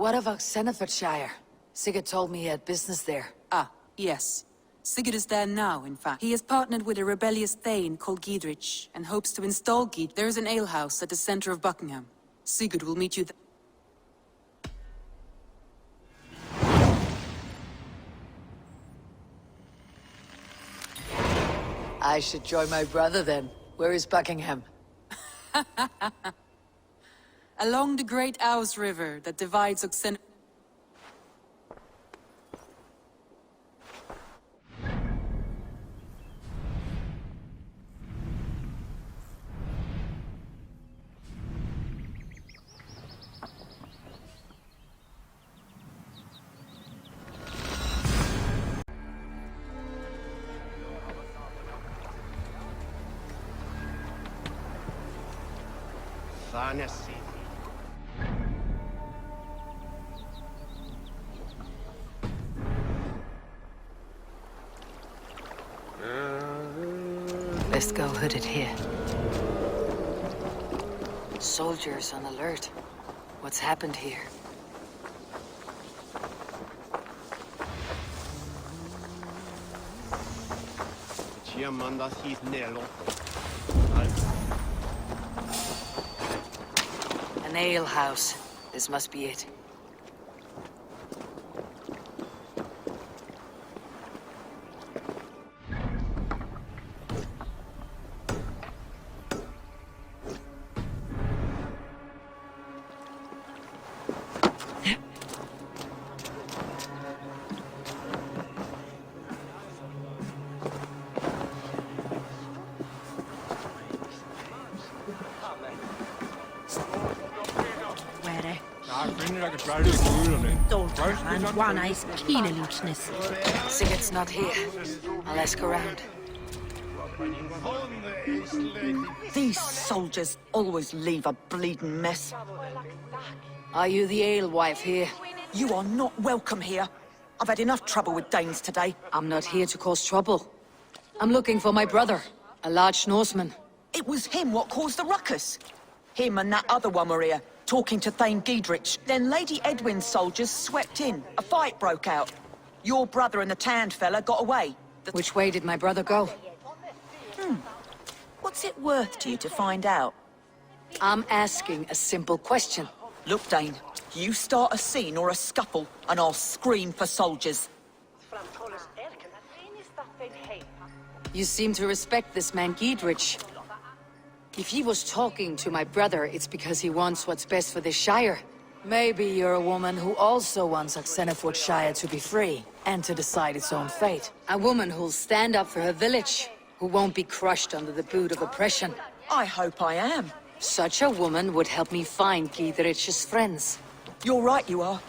What of 옥세네포드샤이어? Sigurd told me he had business there. Ah, yes. Sigurd is there now, in fact. He has partnered with a rebellious thane called Gidrich, and hopes to install Gid. There is an alehouse at the center of Buckingham. Sigurd will meet you there. I should join my brother then. Where is Buckingham? Along the great Ouse River that divides 옥세네... Best go hooded here. Soldiers on alert. What's happened here? An ale house. This must be it. Sigurd's not here. I'll ask around. These soldiers always leave a bleeding mess. Are you the alewife here? You are not welcome here. I've had enough trouble with Danes today. I'm not here to cause trouble. I'm looking for my brother, a large Norseman. It was him what caused the ruckus. Him and that other one were here, talking to Thane Gidrich. Then Lady Edwin's soldiers swept in. A fight broke out. Your brother and the tanned fella got away. Which way did my brother go? What's it worth to you to find out? I'm asking a simple question. Look, Dane, you start a scene or a scuffle, and I'll scream for soldiers. You seem to respect this man Gidrich. If he was talking to my brother, it's because he wants what's best for this shire. Maybe you're a woman who also wants 옥세네포드샤이어 to be free, and to decide its own fate. A woman who'll stand up for her village, who won't be crushed under the boot of oppression. I hope I am. Such a woman would help me find Gidrich's friends. You're right, you are.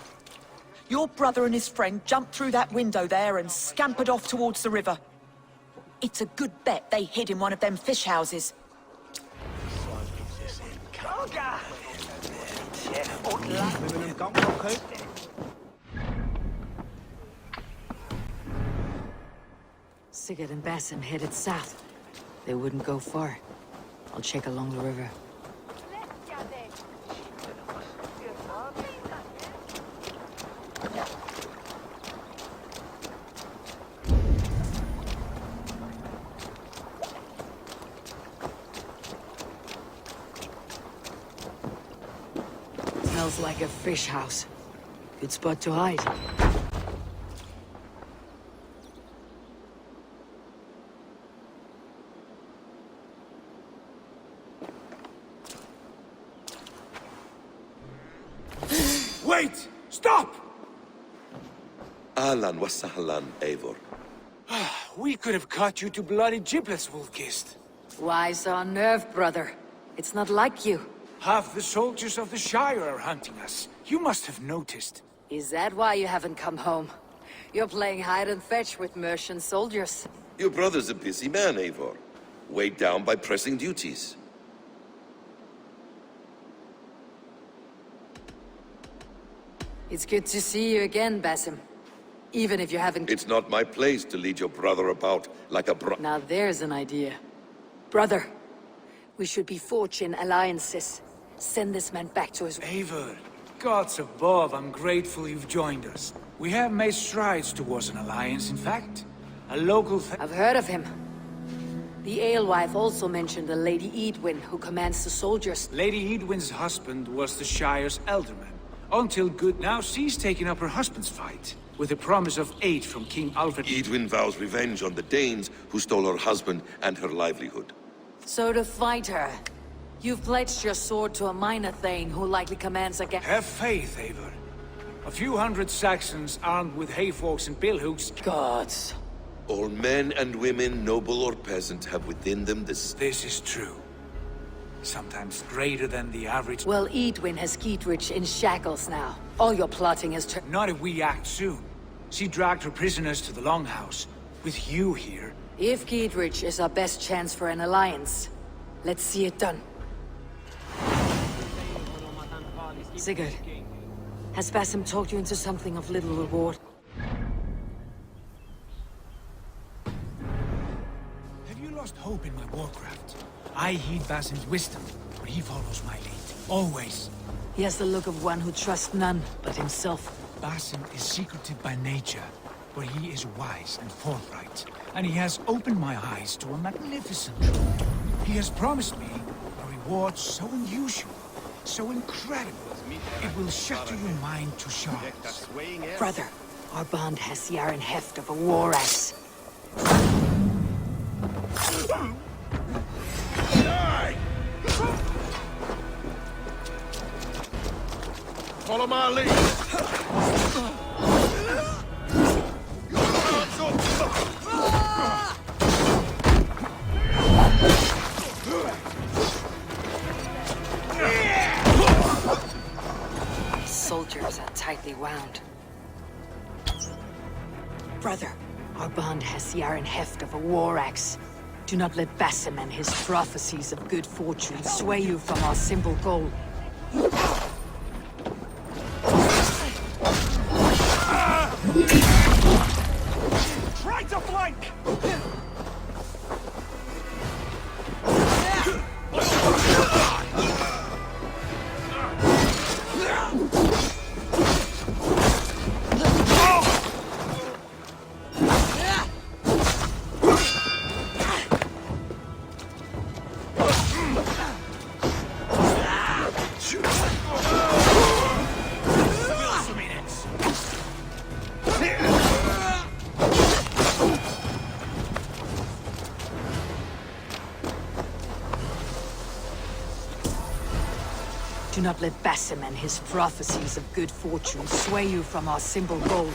Your brother and his friend jumped through that window there and scampered off towards the river. It's a good bet they hid in one of them fish houses. Sigurd and Basim headed south. They wouldn't go far. I'll check along the river. Smells like a fish house. Good spot to hide. Wait! Stop! Ahlan wa sahlan, Eivor. We could have cut you to bloody giblets, Wolfkist. Why so unnerved, brother? It's not like you. Half the soldiers of the Shire are hunting us. You must have noticed. Is that why you haven't come home? You're playing hide and fetch with Mercian soldiers. Your brother's a busy man, Eivor. Weighed down by pressing duties. It's good to see you again, Basim. Even if you haven't... It's not my place to lead your brother about like a Now there's an idea. Brother, we should be forging alliances. Send this man back to his... Eivor, Gods above, I'm grateful you've joined us. We have made strides towards an alliance, in fact. A local I've heard of him. The alewife also mentioned a Lady Edwin who commands the soldiers. Lady Edwin's husband was the Shire's elderman. Until good now, she's taken up her husband's fight, with a promise of aid from King Alfred. Edwin vows revenge on the Danes who stole her husband and her livelihood. So to fight her, you've pledged your sword to a minor thane who likely commands against... Have faith, Eivor. A few hundred Saxons armed with hayforks and billhooks. Gods. All men and women, noble or peasant, have within them this... This is true. Sometimes greater than the average. Well, Edwin has Giedrich in shackles now. All your plotting is Not if we act soon. She dragged her prisoners to the Longhouse. With you here. If Giedrich is our best chance for an alliance, let's see it done. Sigurd, has Basim talked you into something of little reward? Have you lost hope in my warcraft? I heed Basim's wisdom, but he follows my lead. Always. He has the look of one who trusts none but himself. Basim is secretive by nature, but he is wise and forthright. And he has opened my eyes to a magnificent truth. He has promised me a reward so unusual, so incredible, it will shatter your mind to shards. Brother, our bond has the iron heft of a war axe. Follow my lead! Soldiers are tightly wound. Brother, our bond has the iron heft of a war axe. Do not let Basim and his prophecies of good fortune sway you from our simple goal. Try to flank! Do not let Basim and his prophecies of good fortune sway you from our simple goal.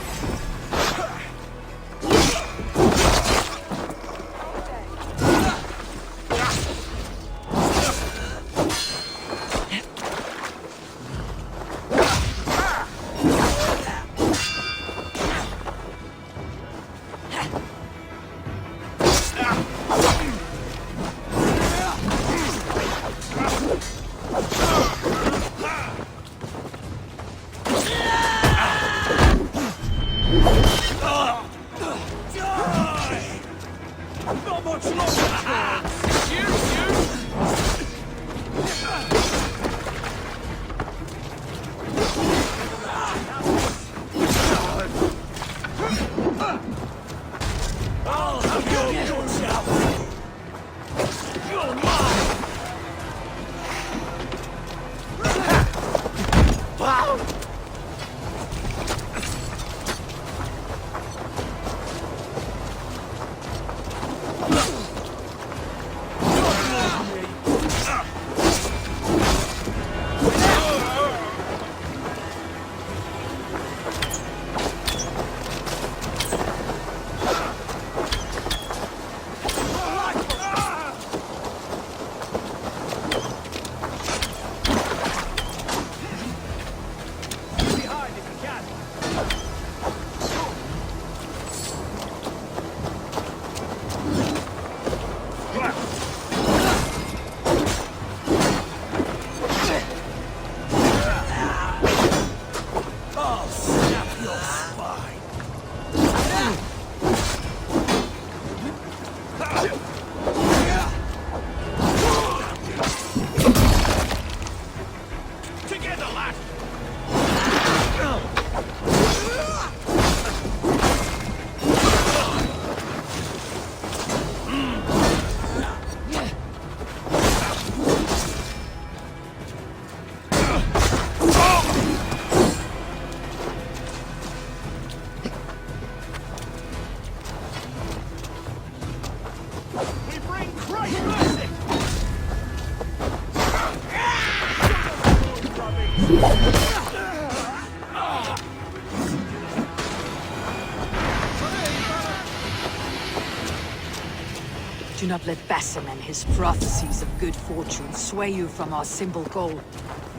Do not let Basim and his prophecies of good fortune sway you from our simple goal.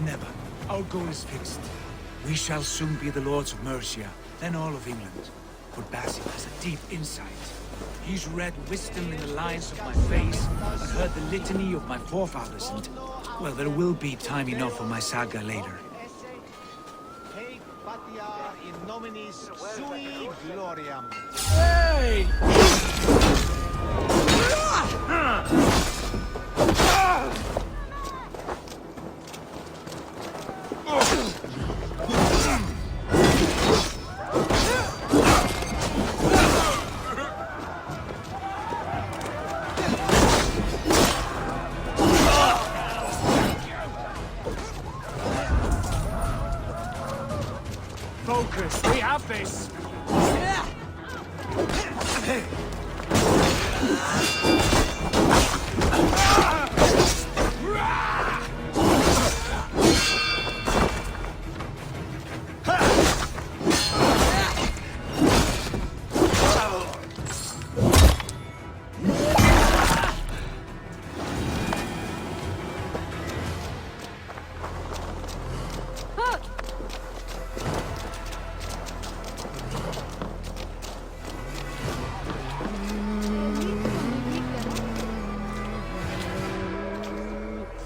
Never. Our goal is fixed. We shall soon be the lords of Mercia, then all of England. But Basim has a deep insight. He's read wisdom in the lines of my face, and heard the litany of my forefathers, and... well, there will be time enough for my saga later. Hey! Focus, we have this!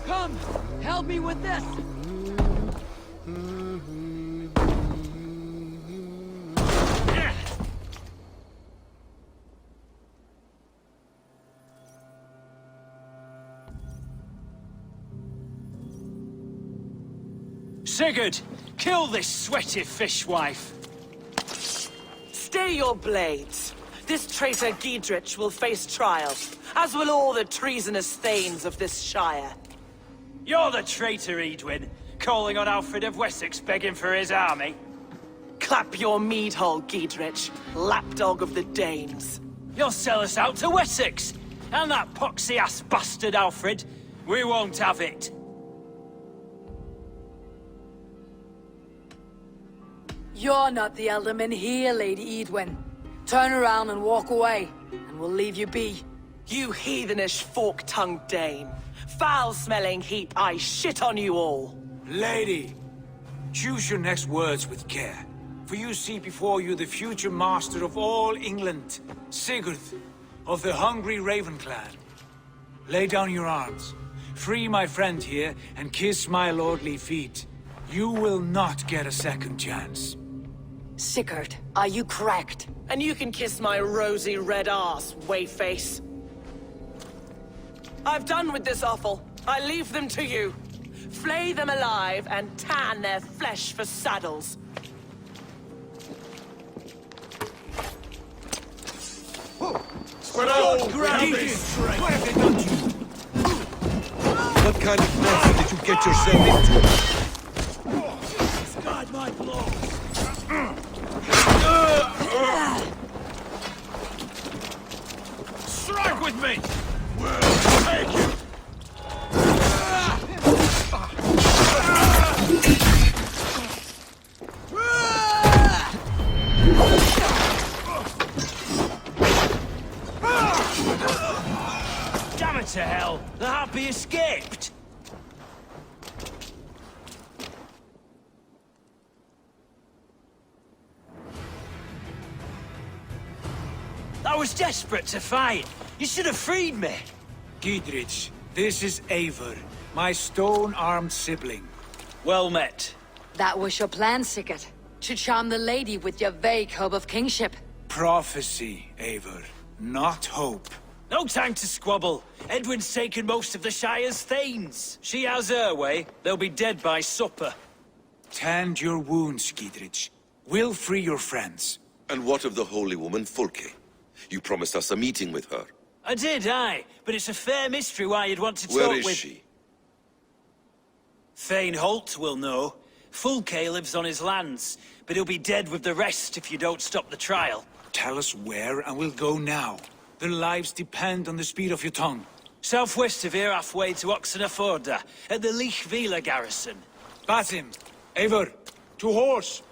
Come, help me with this! Sigurd, kill this sweaty fishwife. Stay your blades. This traitor Giedrich will face trial, as will all the treasonous thanes of this shire. You're the traitor, Edwin, calling on Alfred of Wessex begging for his army. Clap your mead hole, Giedrich, lapdog of the Danes. You'll sell us out to Wessex, and that poxy-ass bastard Alfred. We won't have it. You're not the alderman here, Lady Edwin. Turn around and walk away, and we'll leave you be. You heathenish fork-tongued Dane. Foul-smelling heap, I shit on you all. Lady, choose your next words with care, for you see before you the future master of all England, Sigurd, of the hungry Raven clan. Lay down your arms, free my friend here, and kiss my lordly feet. You will not get a second chance. Sigurd, are you cracked? And you can kiss my rosy red arse, wayface. I've done with this offal. I leave them to you. Flay them alive and tan their flesh for saddles. Spread out! Grab this! What have they done to you? What kind of mess did you get yourself into? Guard my blows! Strike with me! We'll take you! Damn it to hell! The harpy escaped! I was desperate to fight. You should have freed me. Giedrich, this is Eivor, my stone-armed sibling. Well met. That was your plan, Sigurd. To charm the lady with your vague hope of kingship. Prophecy, Eivor, not hope. No time to squabble. Edwin's taken most of the Shire's thanes. She has her way. They'll be dead by supper. Tend your wounds, Giedrich. We'll free your friends. And what of the holy woman Fulke? You promised us a meeting with her. I did, aye. But it's a fair mystery why you'd want to talk with... Where is she? Thane Holt will know. Fulke lives on his lands, but he'll be dead with the rest if you don't stop the trial. Tell us where and we'll go now. Their lives depend on the speed of your tongue. Southwest of here, halfway to 옥세네포드, at the Lichvila garrison. Basim, Eivor, to horse.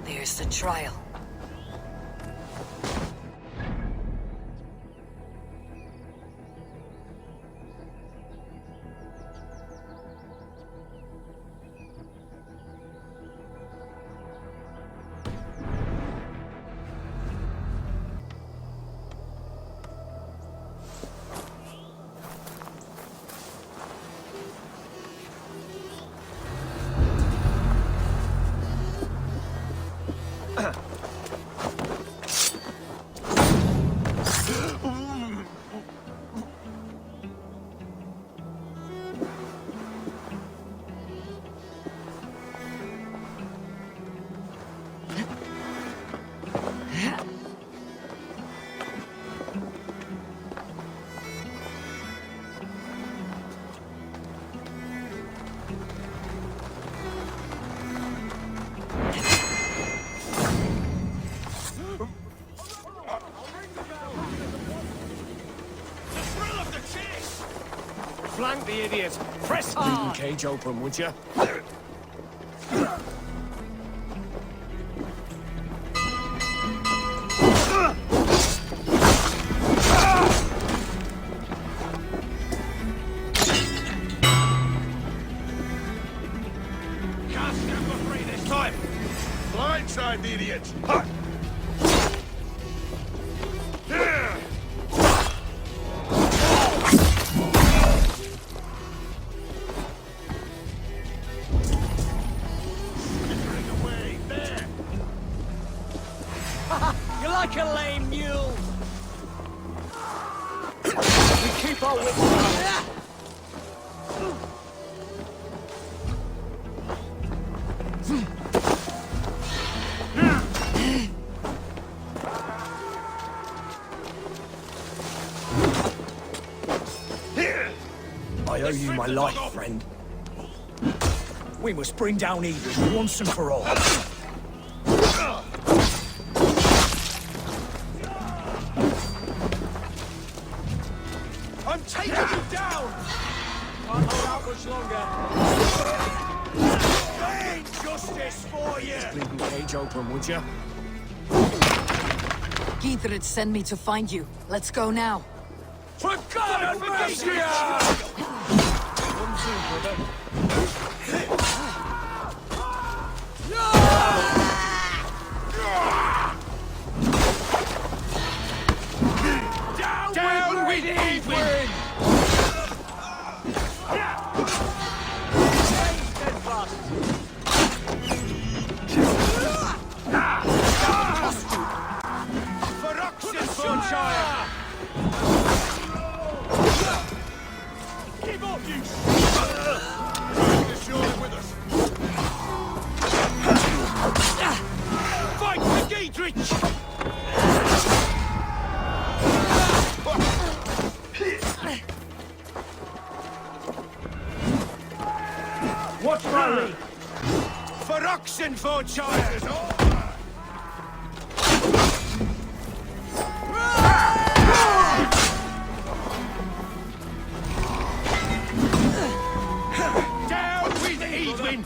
There's the trial. Flank the idiot! Press hard! Cage open, would you? Can't stand for free this time! Blindside the idiot! Ha! You're like a lame mule. We keep our wits. I owe you my life, friend. We must bring down evil once and for all. I'm taking you down! Can't hold out much longer. Ain't justice for you! Leave the cage open, would you? Gidrich sent me to find you. Let's go now. For God and mercy! One, two, brother. Down with Edwin! For 옥sene포드샤이어! Give up, you Bring the shoulder with us. Fight for Gidrich! Watch my lead! For 옥sene포드샤이ọ! Down with Edwin!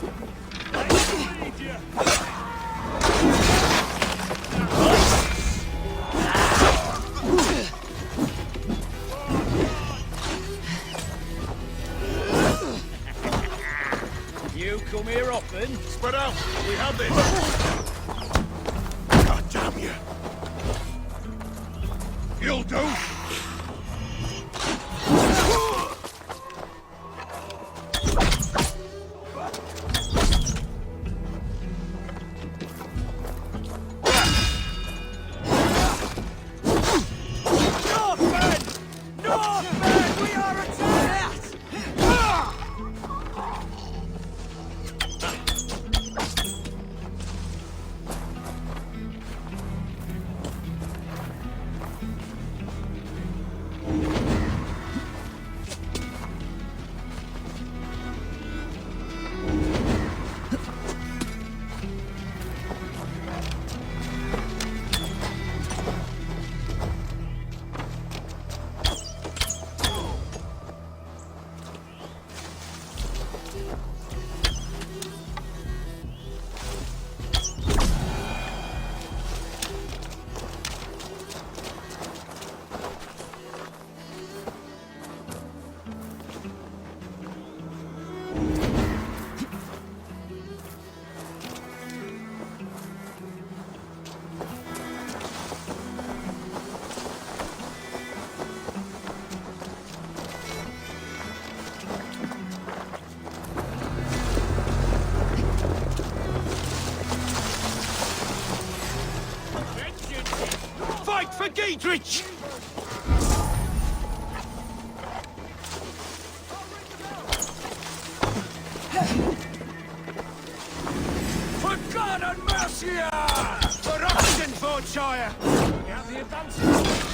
come here often. Spread out. We have this. God damn you. You'll do. Fight for Giedrich! For God and mercy! For Oxenfordshire! We have the advantage!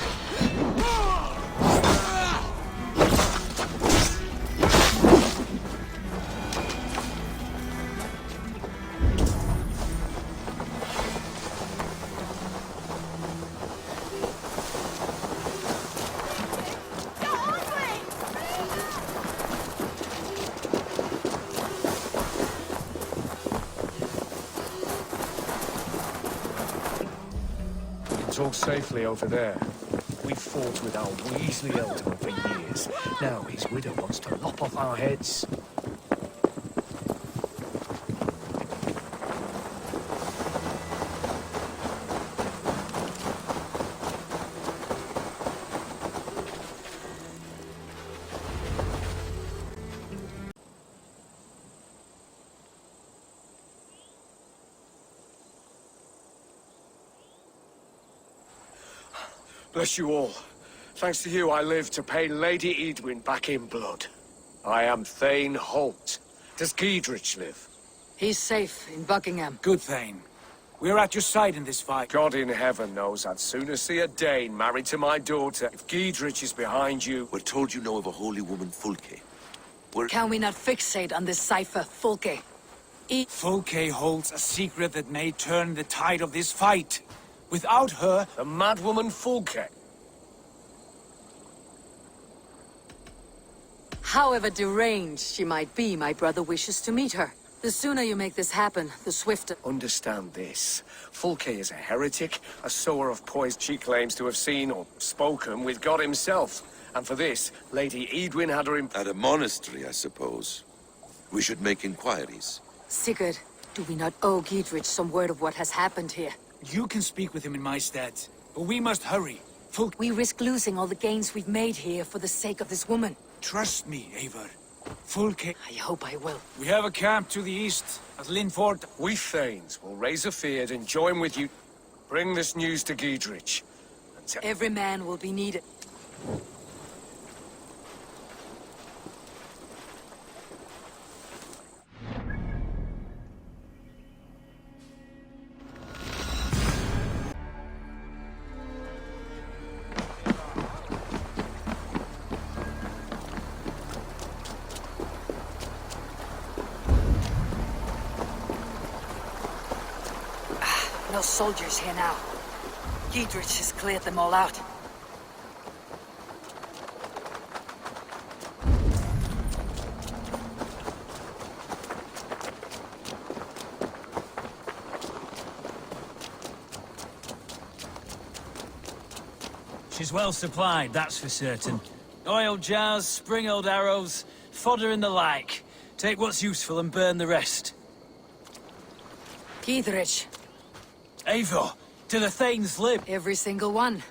Talk safely over there. We've fought with our Weasley elder for years. Now his widow wants to lop off our heads. Bless you all. Thanks to you, I live to pay Lady Edwin back in blood. I am Thane Holt. Does Giedrich live? He's safe in Buckingham. Good Thane. We're at your side in this fight. God in heaven knows I'd sooner see a Dane married to my daughter. If Giedrich is behind you... We're told you know of a holy woman, Fulke. Can we not fixate on this cipher, Fulke? Fulke holds a secret that may turn the tide of this fight. Without her... The madwoman Fulke. However deranged she might be, my brother wishes to meet her. The sooner you make this happen, the swifter... Understand this. Fulke is a heretic, a sower of poison. She claims to have seen or spoken with God himself. And for this, Lady Edwin had her At a monastery, I suppose. We should make inquiries. Sigurd, do we not owe Giedrich some word of what has happened here? You can speak with him in my stead, but we must hurry. We risk losing all the gains we've made here for the sake of this woman. Trust me, Eivor. Fulke... I hope I will. We have a camp to the east, at Linford. We Thanes will raise a feard and join with you. Bring this news to Giedrich. Every man will be needed. No soldiers here now. Giedrich has cleared them all out. She's well supplied, that's for certain. Oil jars, spring-oiled arrows, fodder and the like. Take what's useful and burn the rest. Giedrich, Eivor, do the Thanes live? every single one.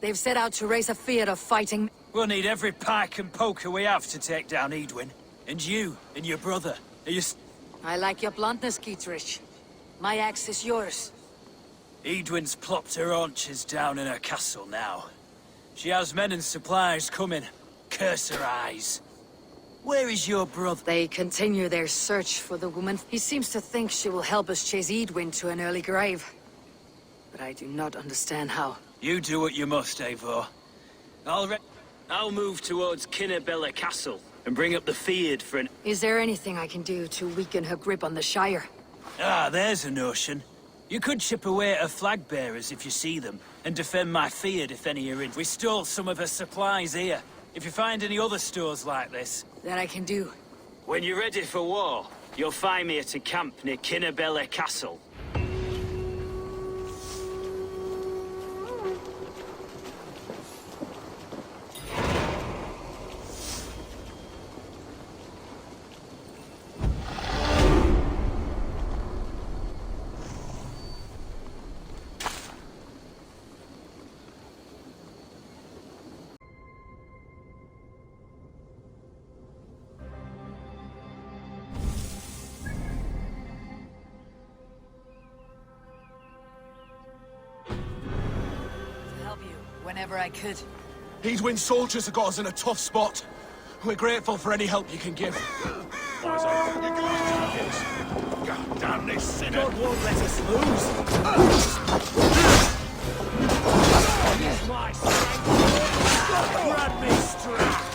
They've set out to raise a fear of fighting. We'll need every pike and poker we have to take down Edwin. And you, and your brother. Are you I like your bluntness, Giedrich. My axe is yours. Edwin's plopped her haunches down in her castle now. She has men and supplies coming. Curse her eyes. Where is your brother? They continue their search for the woman. He seems to think she will help us chase Edwin to an early grave. But I do not understand how. You do what you must, Eivor. I'll move towards Kinnabella Castle and bring up the Feared for an... Is there anything I can do to weaken her grip on the Shire? Ah, there's a notion. You could chip away at her flag bearers if you see them, and defend my Feared if any are in. We stole some of her supplies here. If you find any other stores like this... That I can do. When you're ready for war, you'll find me at a camp near Kinnabella Castle. Whenever I could. Edwin's soldiers have got us in a tough spot. We're grateful for any help you can give. God damn this sinner! God won't let us lose. Use my strength. Grab me straight.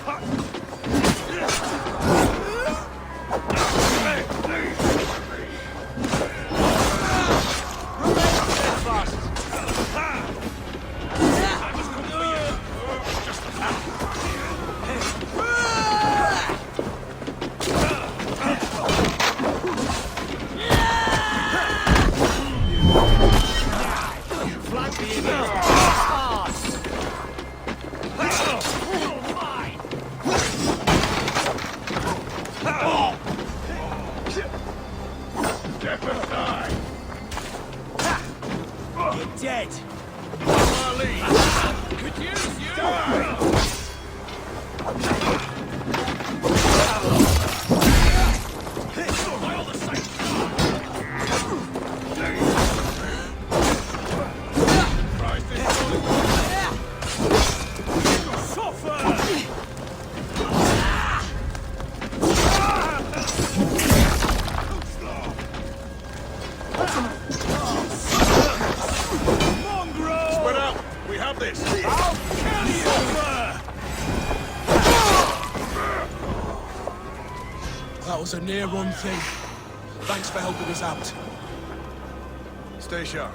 Dead. Could use you! That was a near-run thing. Thanks for helping us out. Stay sharp.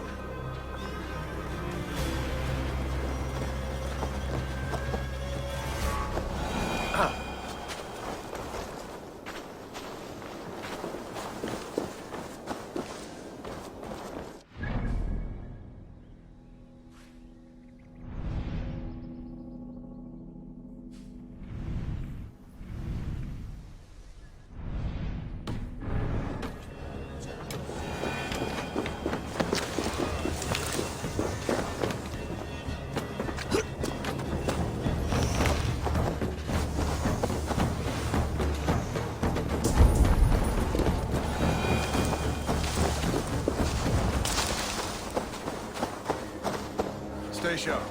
Stay sharp.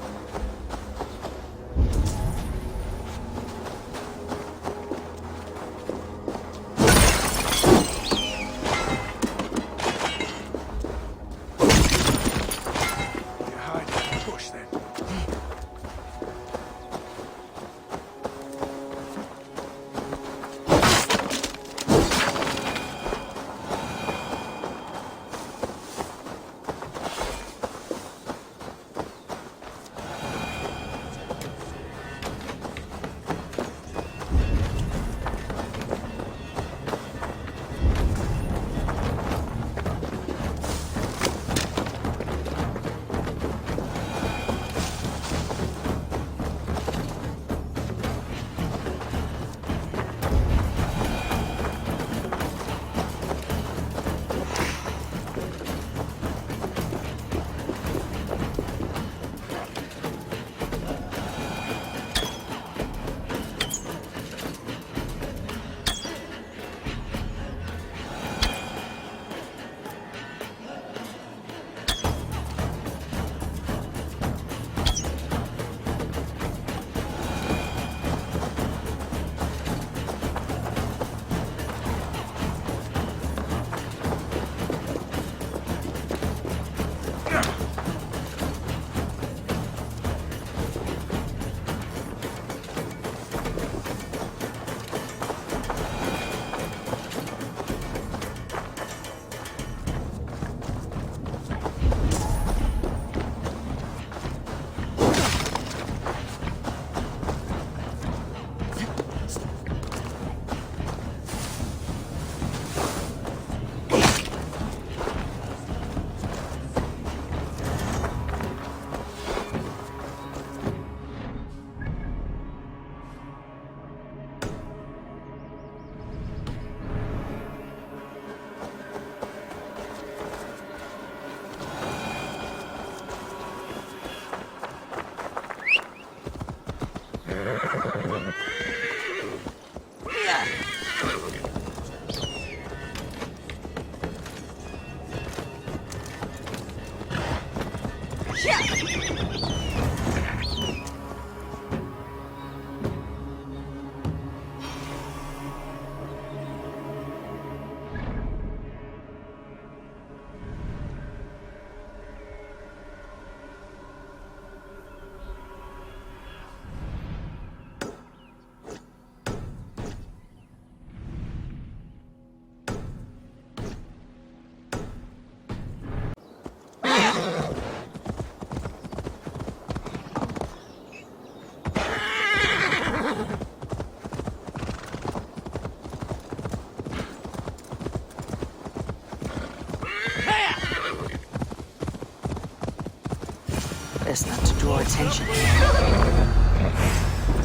Best not to draw attention.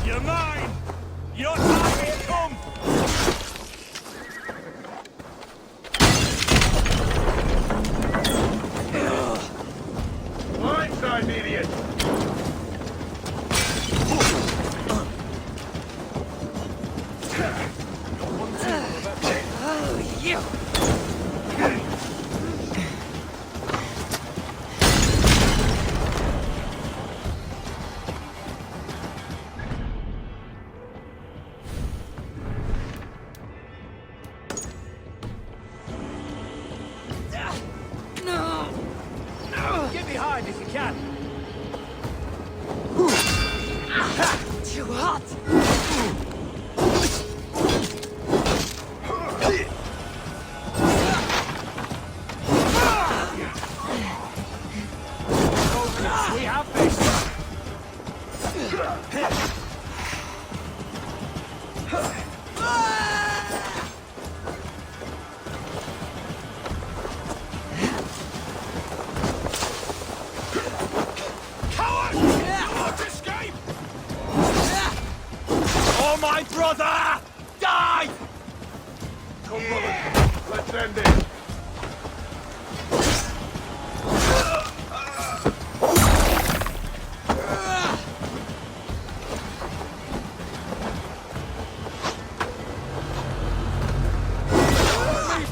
You're mine! Your time has come! Blindside, idiot! Get behind if you can. Too hot! We have this. Coward! You won't escape! Oh, my brother! Die! Come on, let's end this.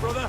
Brother.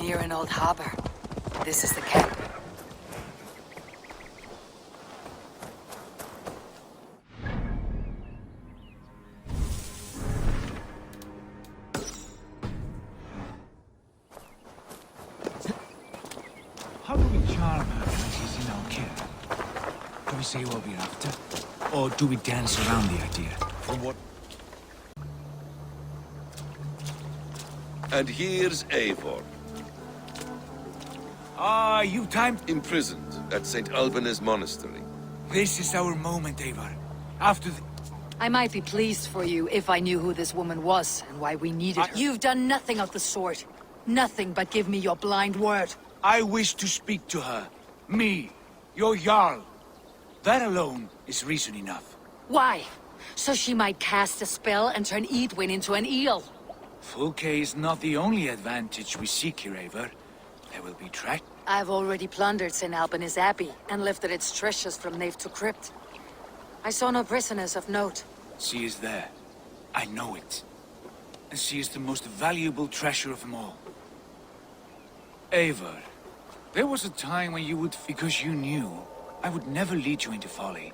Near an old harbor. This is the camp. How do we charm her when she's in our care? Do we say what we're after? Or do we dance around the idea? From what? And here's Eivor, Ah, you timed. imprisoned at St. Alban's monastery. This is our moment, Eivor. After the... I might be pleased for you if I knew who this woman was and why we needed her. You've done nothing of the sort. Nothing but give me your blind word. I wish to speak to her. Me, your Jarl. That alone is reason enough. Why? So she might cast a spell and turn Edwin into an eel. Fulke is not the only advantage we seek here, Eivor. There will be track. I've already plundered St. Alban's Abbey and lifted its treasures from nave to crypt. I saw no prisoners of note. She is there. I know it. And she is the most valuable treasure of them all. Eivor, there was a time when you would, because you knew, I would never lead you into folly.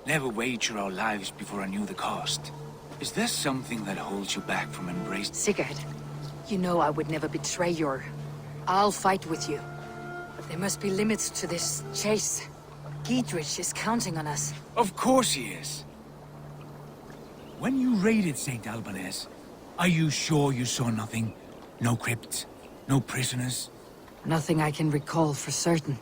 Never wager our lives before I knew the cost. Is there something that holds you back from embracing? Sigurd, you know I would never betray your... I'll fight with you. But there must be limits to this chase. Giedrich is counting on us. Of course he is. When you raided St. Alban's, are you sure you saw nothing? No crypt? No prisoners? Nothing I can recall for certain.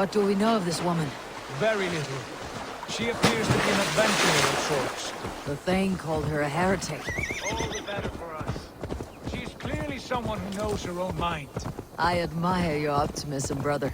What do we know of this woman? Very little. She appears to be an adventurer of sorts. The Thane called her a heretic. All the better for us. She's clearly someone who knows her own mind. I admire your optimism, brother.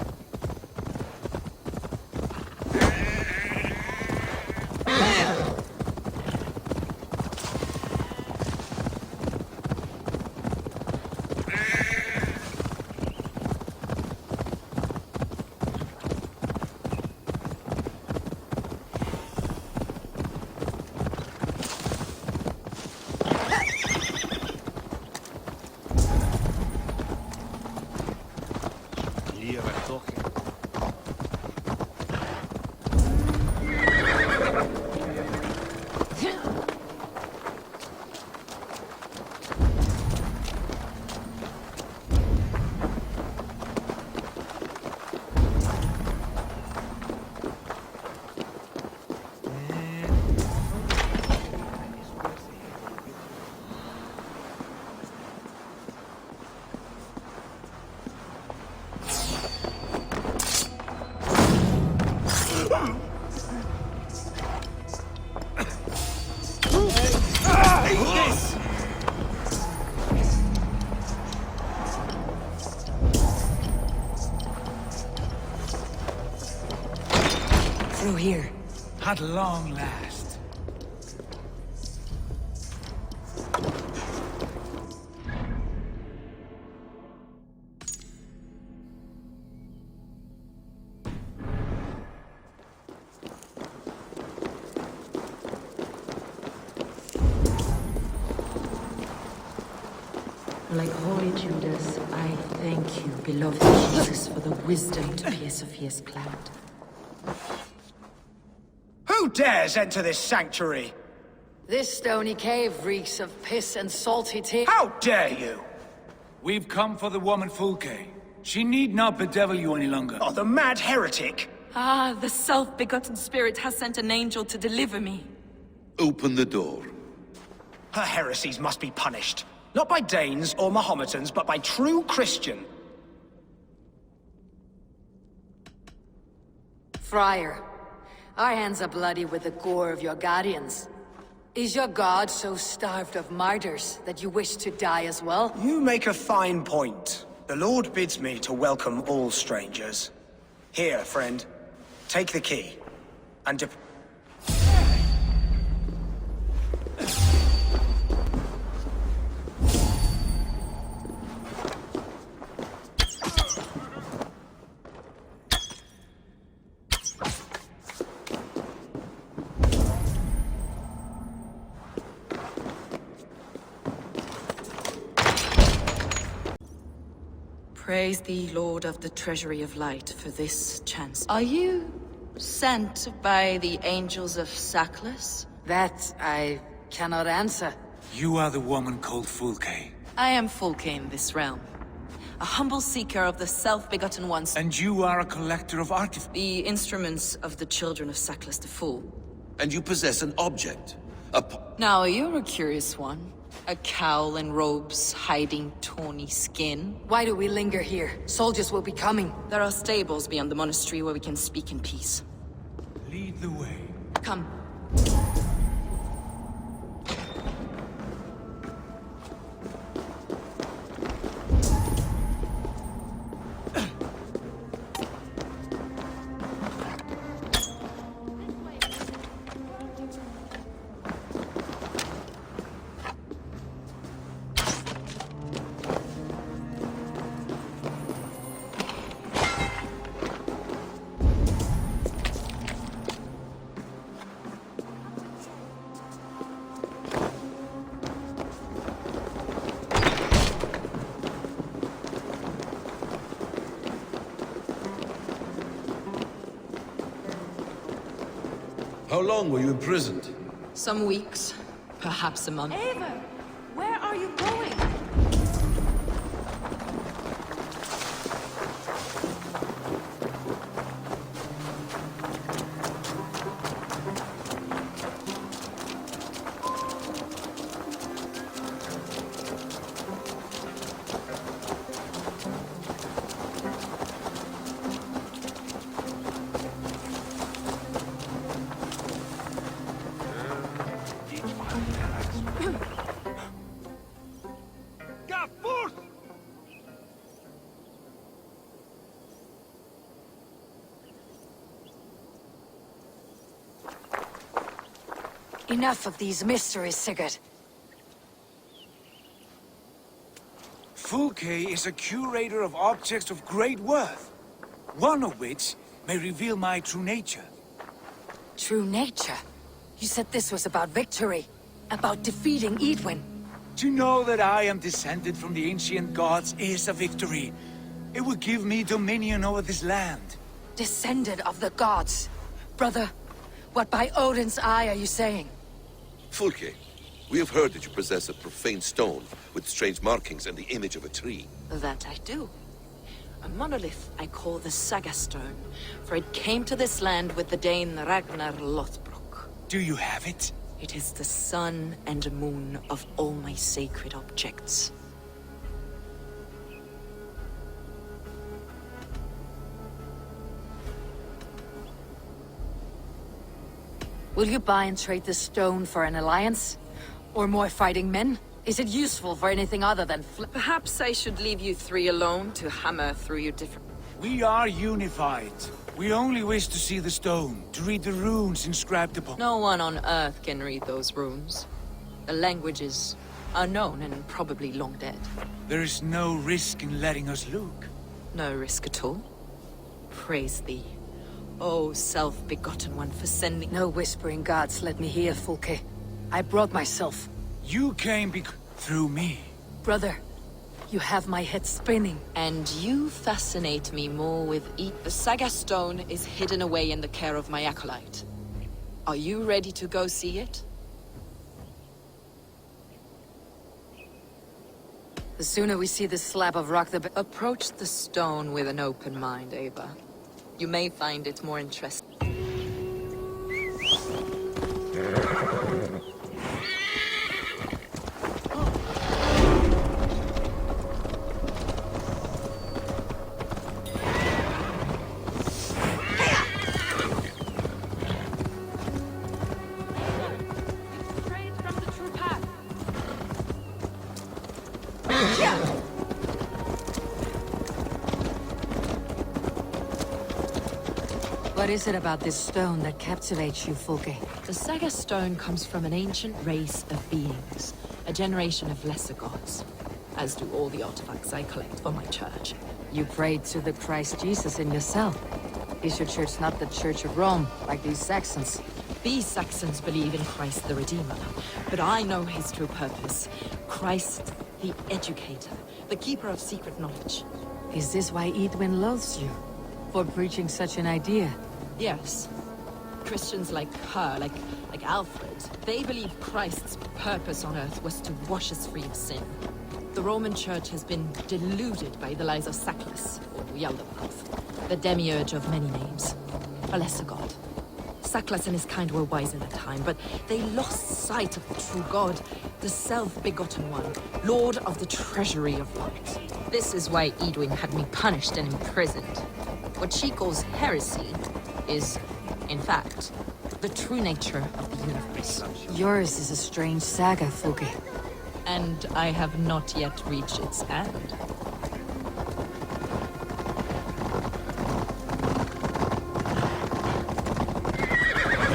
Through here. At long last. Like holy Judas, I thank you, beloved Jesus, for the wisdom to pierce a fierce cloud. Who dares enter this sanctuary? This stony cave reeks of piss and salty tea. How dare you? We've come for the woman Fulke. She need not bedevil you any longer. Oh, the mad heretic! Ah, the self-begotten spirit has sent an angel to deliver me. Open the door. Her heresies must be punished. Not by Danes or Mahometans, but by true Christian. Friar, our hands are bloody with the gore of your guardians. Is your god so starved of martyrs that you wish to die as well? You make a fine point. The Lord bids me to welcome all strangers. Here, friend. Take the key. And Praise thee, Lord of the Treasury of Light, for this chance. Are you sent by the angels of Sackless? That I cannot answer. You are the woman called Fulke. I am Fulke in this realm. A humble seeker of the self-begotten ones. And you are a collector of artifacts. The instruments of the children of Sackless the Fool. And you possess an object. Now, you're a curious one. A cowl and robes hiding tawny skin. Why do we linger here? Soldiers will be coming. There are stables beyond the monastery where we can speak in peace. Lead the way. Come. How long were you imprisoned? Some weeks, perhaps a month. Ava, where are you going? Enough of these mysteries, Sigurd. Fulke is a curator of objects of great worth, one of which may reveal my true nature. True nature? You said this was about victory, about defeating Edwin. To know that I am descended from the ancient gods is a victory. It will give me dominion over this land. Descended of the gods. Brother, what by Odin's eye are you saying? Fulke, we have heard that you possess a profane stone with strange markings and the image of a tree. That I do. A monolith I call the Saga Stone, for it came to this land with the Dane Ragnar Lothbrok. Do you have it? It is the sun and moon of all my sacred objects. Will you buy and trade the stone for an alliance? Or more fighting men? Is it useful for anything other than Perhaps I should leave you three alone to hammer through your different... We are unified. We only wish to see the stone, to read the runes inscribed upon... No one on Earth can read those runes. The language is unknown and probably long dead. There is no risk in letting us look. No risk at all. Praise thee, O self-begotten one, for sending... No whispering gods, let me hear, Fulke. I brought myself. You came through me. Brother, you have my head spinning. And you fascinate me more with each... The Saga Stone is hidden away in the care of my acolyte. Are you ready to go see it? The sooner we see this slab of rock, the better. Approach the stone with an open mind, Ava. You may find it more interesting. What is it about this stone that captivates you, Fulke? The Saga Stone comes from an ancient race of beings, a generation of lesser gods, as do all the artifacts I collect for my church. You prayed to the Christ Jesus in yourself. Is your church not the Church of Rome, like these Saxons? These Saxons believe in Christ the Redeemer, but I know his true purpose. Christ the Educator, the Keeper of Secret Knowledge. Is this why Edwin loves you? For preaching such an idea? Yes. Christians like her, like Alfred, they believe Christ's purpose on earth was to wash us free of sin. The Roman Church has been deluded by the lies of Sackless, or Yaldabaoth, the demiurge of many names, a lesser god. Sackless and his kind were wise in their time, but they lost sight of the true God, the self-begotten one, Lord of the treasury of light. This is why Edwin had me punished and imprisoned. What she calls heresy is, in fact, the true nature of the universe. Yours is a strange saga, Fulke. And I have not yet reached its end.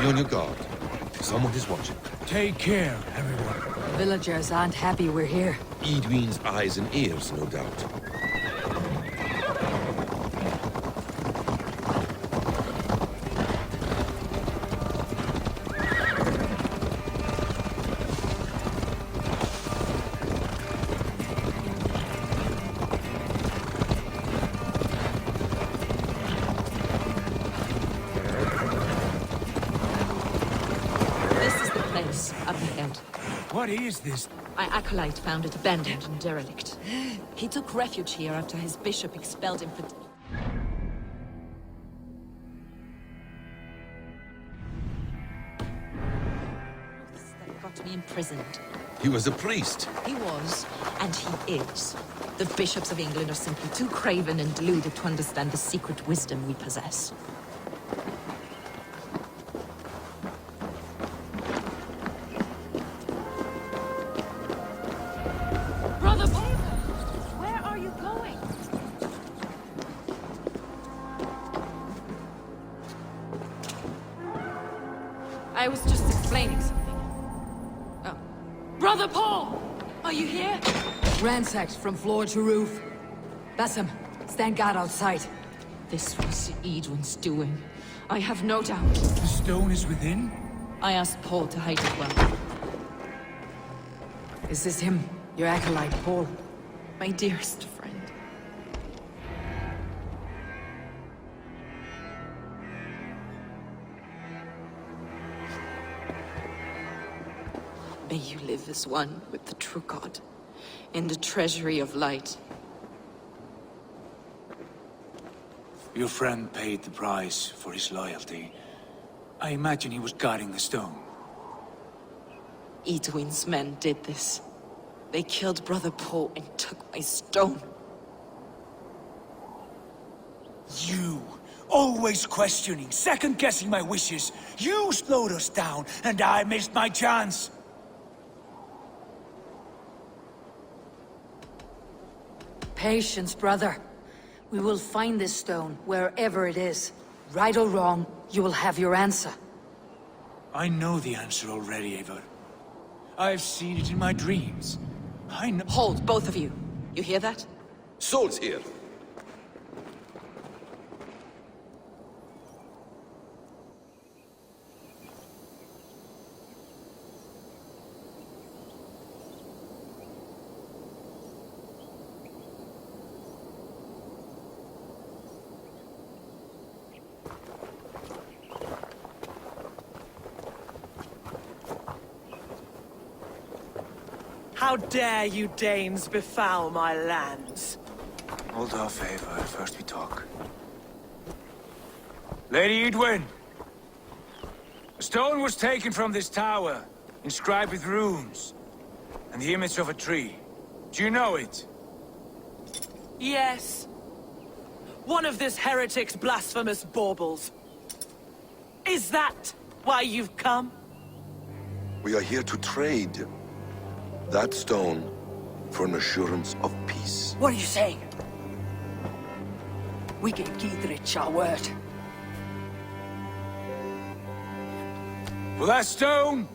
Be on your guard. Someone is watching. Take care, everyone. Villagers aren't happy we're here. Edwin's eyes and ears, no doubt. Up ahead. What is this? My acolyte found it abandoned and derelict. He took refuge here after his bishop expelled him for... That got me imprisoned. He was a priest. He was, and he is. The bishops of England are simply too craven and deluded to understand the secret wisdom we possess. I was just explaining something. Oh. Brother Paul! Are you here? Ransacked from floor to roof. Bassam, stand guard outside. This was Edwin's doing. I have no doubt. The stone is within? I asked Paul to hide it well. Is this him? Your acolyte, Paul? My dearest friend. May you live as one with the true God, in the treasury of light. Your friend paid the price for his loyalty. I imagine he was guarding the stone. Edwin's men did this. They killed Brother Paul and took my stone. You! Always questioning, second-guessing my wishes. You slowed us down, and I missed my chance. Patience, brother. We will find this stone, wherever it is. Right or wrong, you will have your answer. I know the answer already, Eivor. I've seen it in my dreams. I know— Hold, both of you. You hear that? Swords here. How dare you Danes befoul my lands? Hold off, Eivor. First we talk. Lady Edwin! A stone was taken from this tower, inscribed with runes, and the image of a tree. Do you know it? Yes. One of this heretic's blasphemous baubles. Is that why you've come? We are here to trade that stone for an assurance of peace. What are you saying? We gave Giedrich our word. For that stone,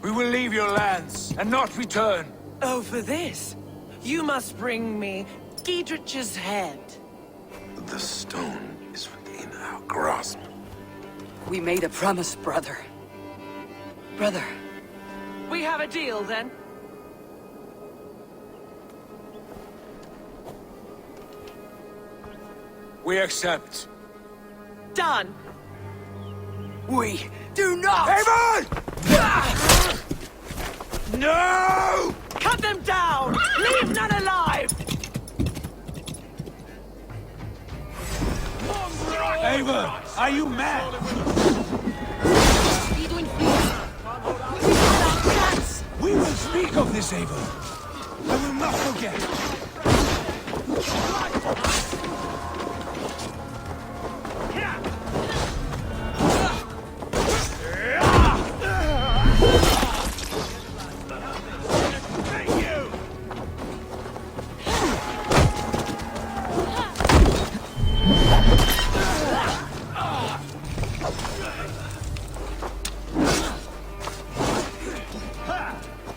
we will leave your lands and not return. Oh, for this? You must bring me Giedrich's head. The stone is within our grasp. We made a promise, brother. Brother. We have a deal, then? We accept. Done. We do not! Eivor! No! Cut them down! Leave none alive! Eivor, are you mad? We will speak of this, Eivor. I will not forget.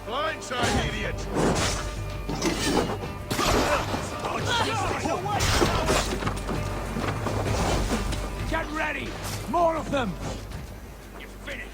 Blindside, idiot! Get ready! More of them! You're finished!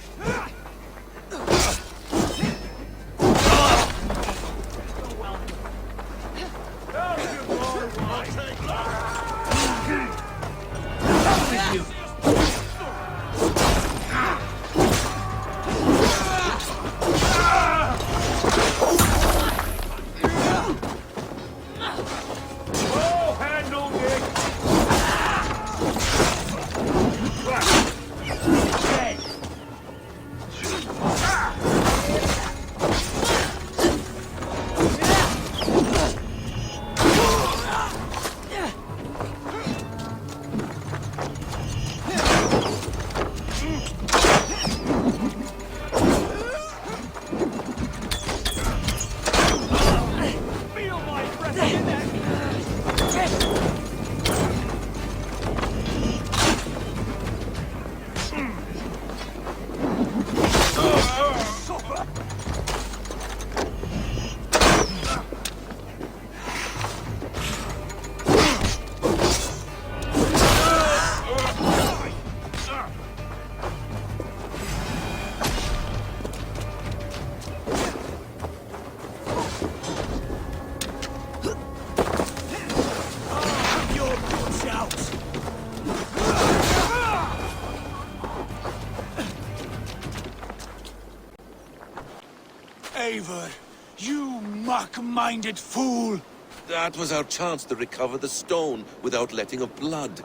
Eivor, you mock-minded fool! That was our chance to recover the stone without letting of blood.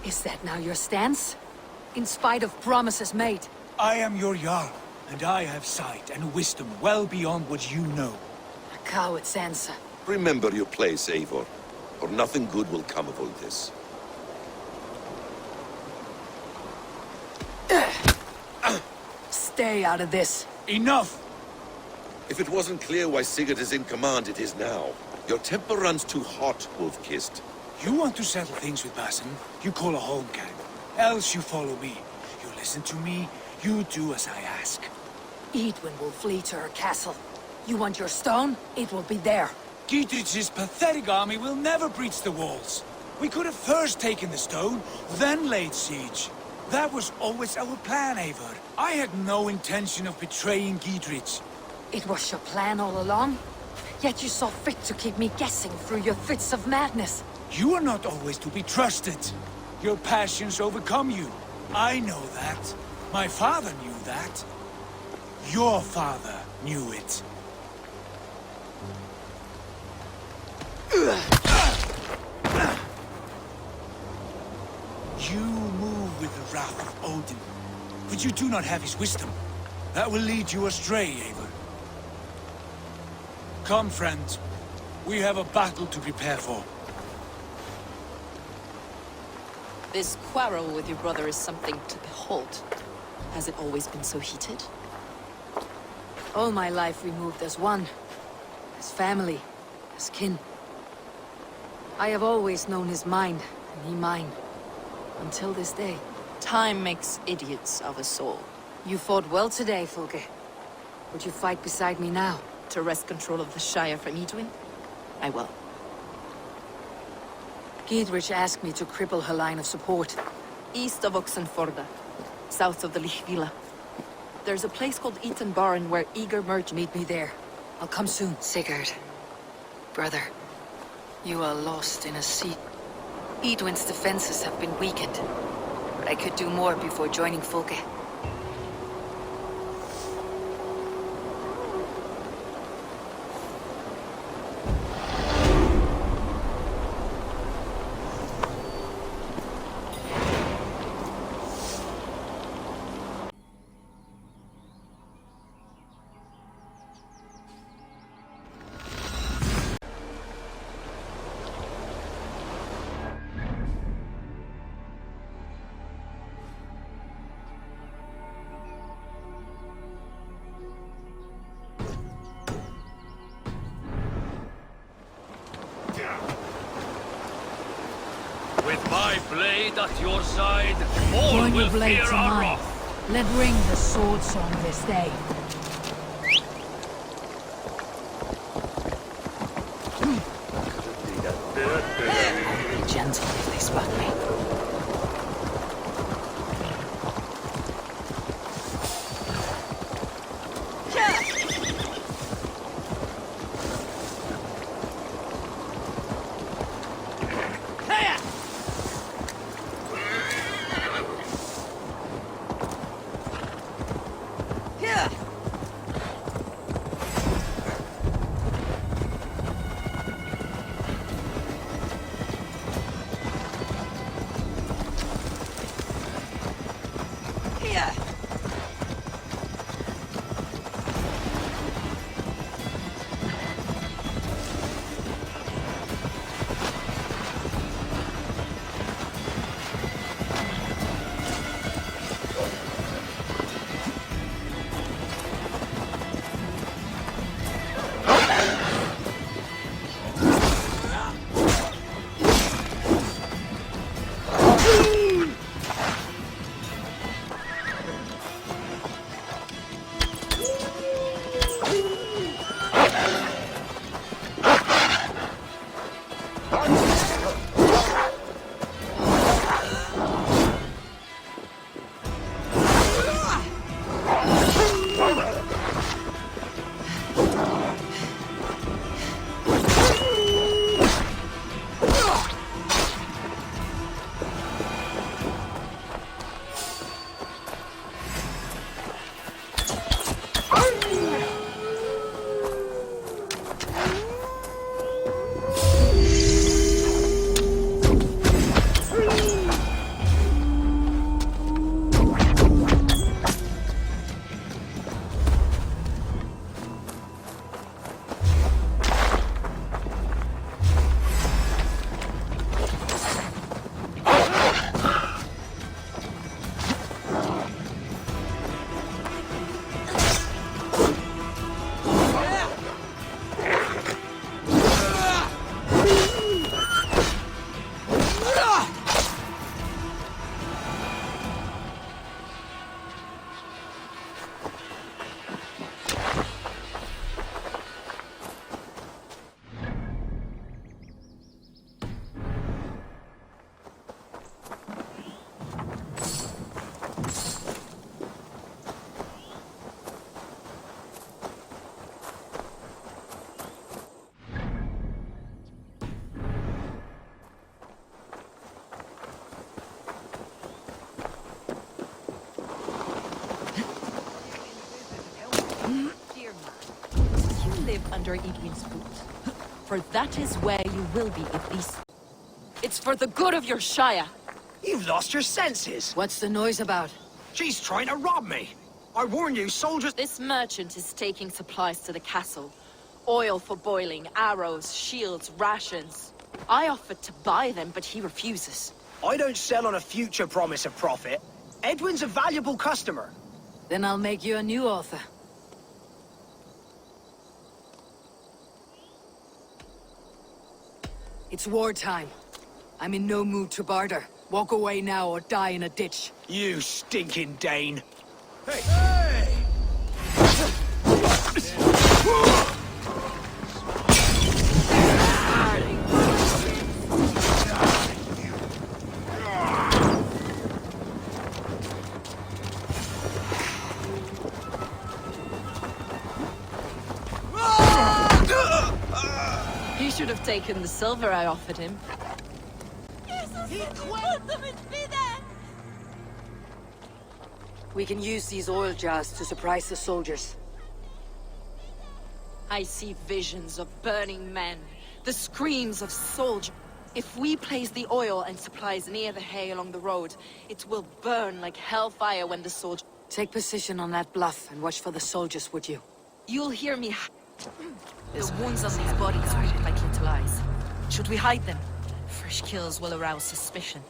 Is that now your stance? In spite of promises made? I am your Jarl, and I have sight and wisdom well beyond what you know. A coward's answer. Remember your place, Eivor, or nothing good will come of all this. Stay out of this. Enough! If it wasn't clear why Sigurd is in command, it is now. Your temper runs too hot, Wolf-Kissed. You want to settle things with Basin, you call a home camp. Else you follow me. You listen to me, you do as I ask. Edwin will flee to her castle. You want your stone? It will be there. Gietrich's pathetic army will never breach the walls. We could have first taken the stone, then laid siege. That was always our plan, Eivor. I had no intention of betraying Gietrich. It was your plan all along? Yet you saw fit to keep me guessing through your fits of madness. You are not always to be trusted. Your passions overcome you. I know that. My father knew that. Your father knew it. You move with the wrath of Odin, but you do not have his wisdom. That will lead you astray, Eivor. Come, friend. We have a battle to prepare for. This quarrel with your brother is something to behold. Has it always been so heated? All my life we moved as one. As family. As kin. I have always known his mind, and he mine. Until this day. Time makes idiots of us all. You fought well today, Fulke. Would you fight beside me now? To wrest control of the Shire from Edwin? I will. Gietrich asked me to cripple her line of support. East of Oxenforda, south of the Lichvila. There's a place called Eaton Barn where eager merchants Meet me there. I'll come soon. Sigurd. Brother. You are lost in a sea. Edwin's defenses have been weakened. But I could do more before joining Folke. With my blade at your side, all Join will your blade fear to our mine. wrath. Let ring the sword song this day. Be gentle if they spot me. Under Edwin's boot. For that is where you will be if these... It's for the good of your Shire. You've lost your senses. What's the noise about? She's trying to rob me. I warn you, soldiers... This merchant is taking supplies to the castle. Oil for boiling, arrows, shields, rations. I offered to buy them, but he refuses. I don't sell on a future promise of profit. Edwin's a valuable customer. Then I'll make you a new author. It's wartime. I'm in no mood to barter. Walk away now or die in a ditch. You stinking Dane. Hey! Ah! should have taken the silver I offered him. We can use these oil jars to surprise the soldiers. I see visions of burning men, the screams of soldiers. If we place the oil and supplies near the hay along the road, it will burn like hellfire when the soldiers... Take position on that bluff and watch for the soldiers, would you? You'll hear me. The wounds on these bodies look like little eyes. Should we hide them? Fresh kills will arouse suspicion.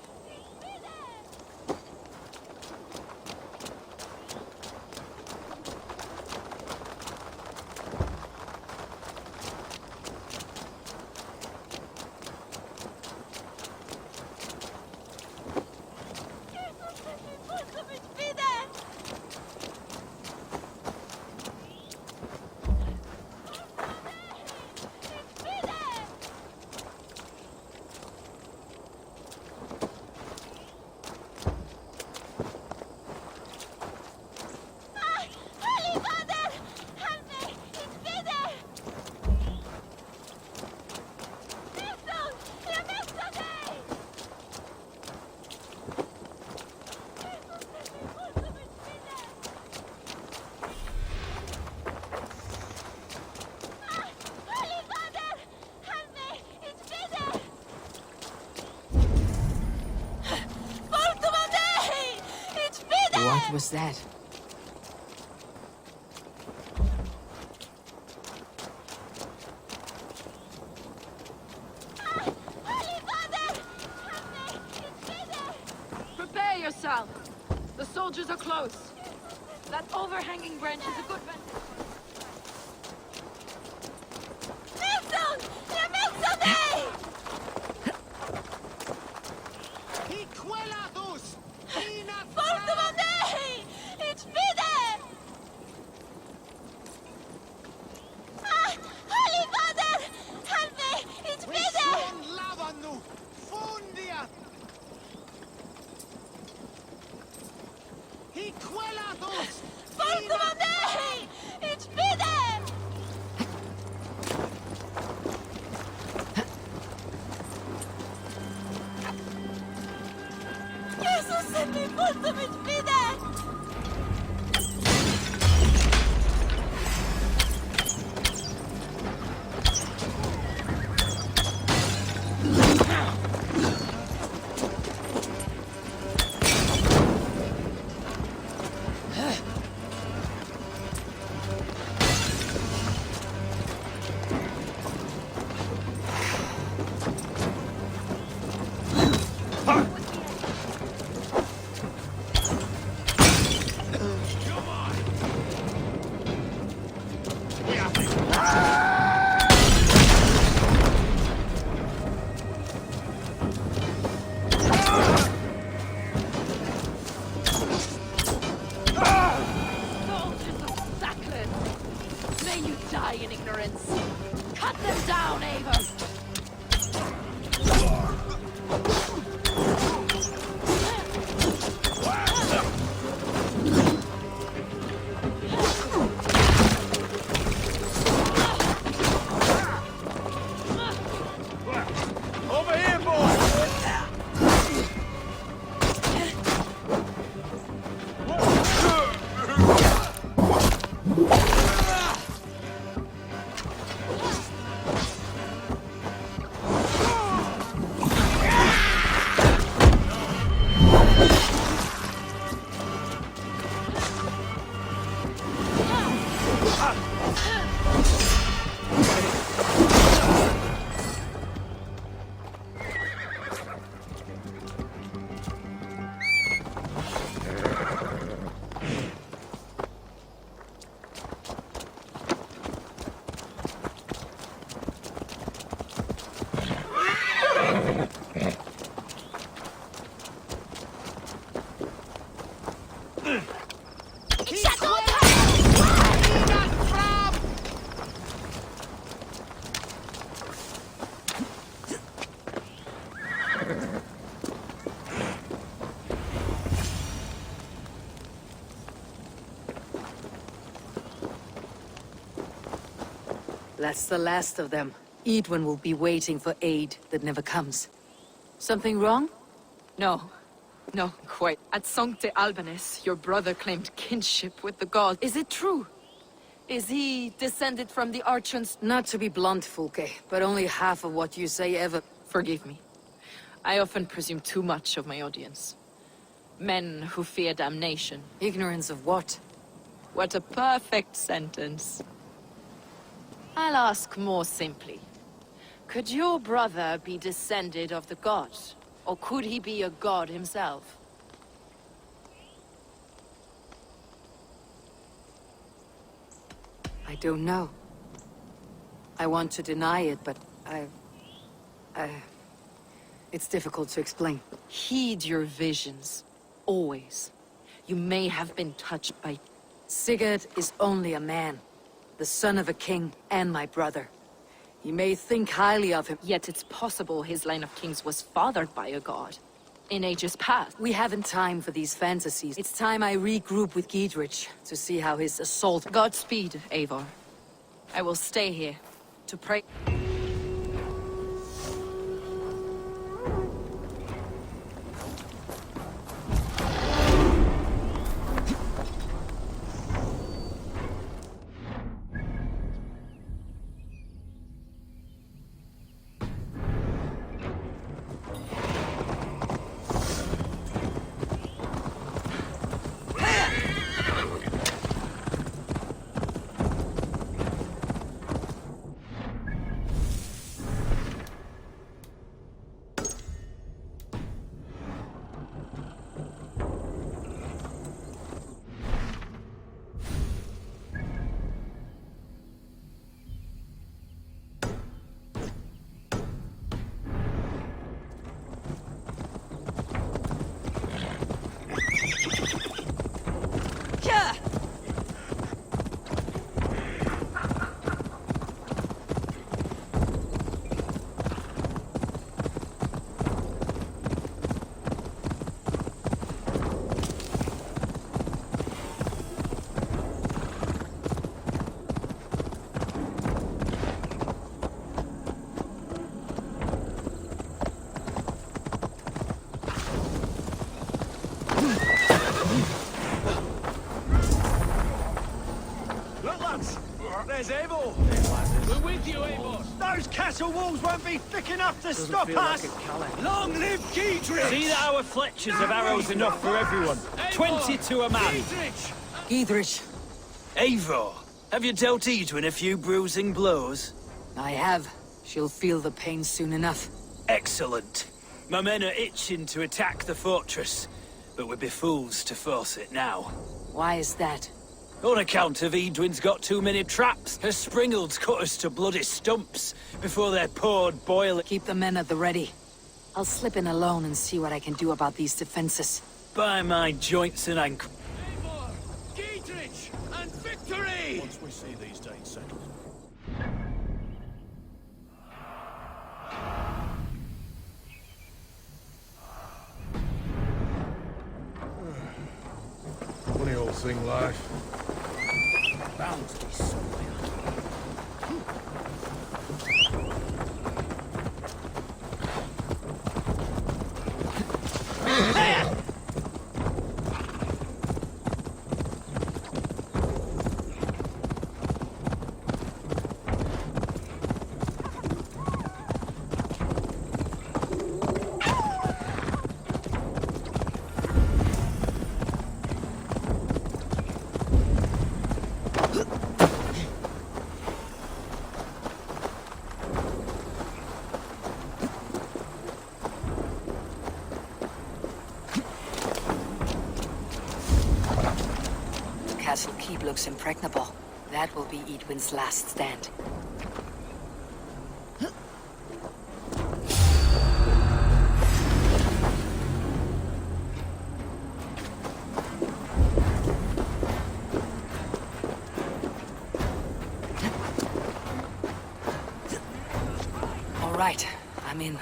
What was that? Prepare yourself. The soldiers are close. That overhanging branch is a good vantage. That's the last of them. Edwin will be waiting for aid that never comes. Something wrong? No. No, quite. At Sancte Albanus, your brother claimed kinship with the god. Is it true? Is he descended from the archons? Not to be blunt, Fulke, but only half of what you say ever... Forgive me. I often presume too much of my audience. Men who fear damnation. Ignorance of what? What a perfect sentence. I'll ask more simply. Could your brother be descended of the gods? Or could he be a god himself? I don't know. I want to deny it, but it's difficult to explain. Heed your visions. Always. You may have been touched by... Sigurd is only a man. The son of a king and my brother. You may think highly of him. Yet it's possible his line of kings was fathered by a god. In ages past. We haven't time for these fantasies. It's time I regroup with Giedrich to see how his assault... Godspeed, Eivor. I will stay here to pray... There's Eivor! We're with you, Eivor! Those castle walls won't be thick enough to stop us! Long live Giedrich! See that our fletchers have arrows enough for everyone. 20 to a man. Giedrich! Eivor, have you dealt Edwin a few bruising blows? I have. She'll feel the pain soon enough. Excellent. My men are itching to attack the fortress, but we'd be fools to force it now. Why is that? On account of Edwin's got too many traps. Her springalds cut us to bloody stumps before they're poured boiling. Keep the men at the ready. I'll slip in alone and see what I can do about these defenses. By my joints and ankles. Eivor! Giedrich! And victory! Once we see these dates settled. Funny old thing, life. Bound to be somewhere. Castle keep looks impregnable. That will be Edwin's last stand. All right, I'm in.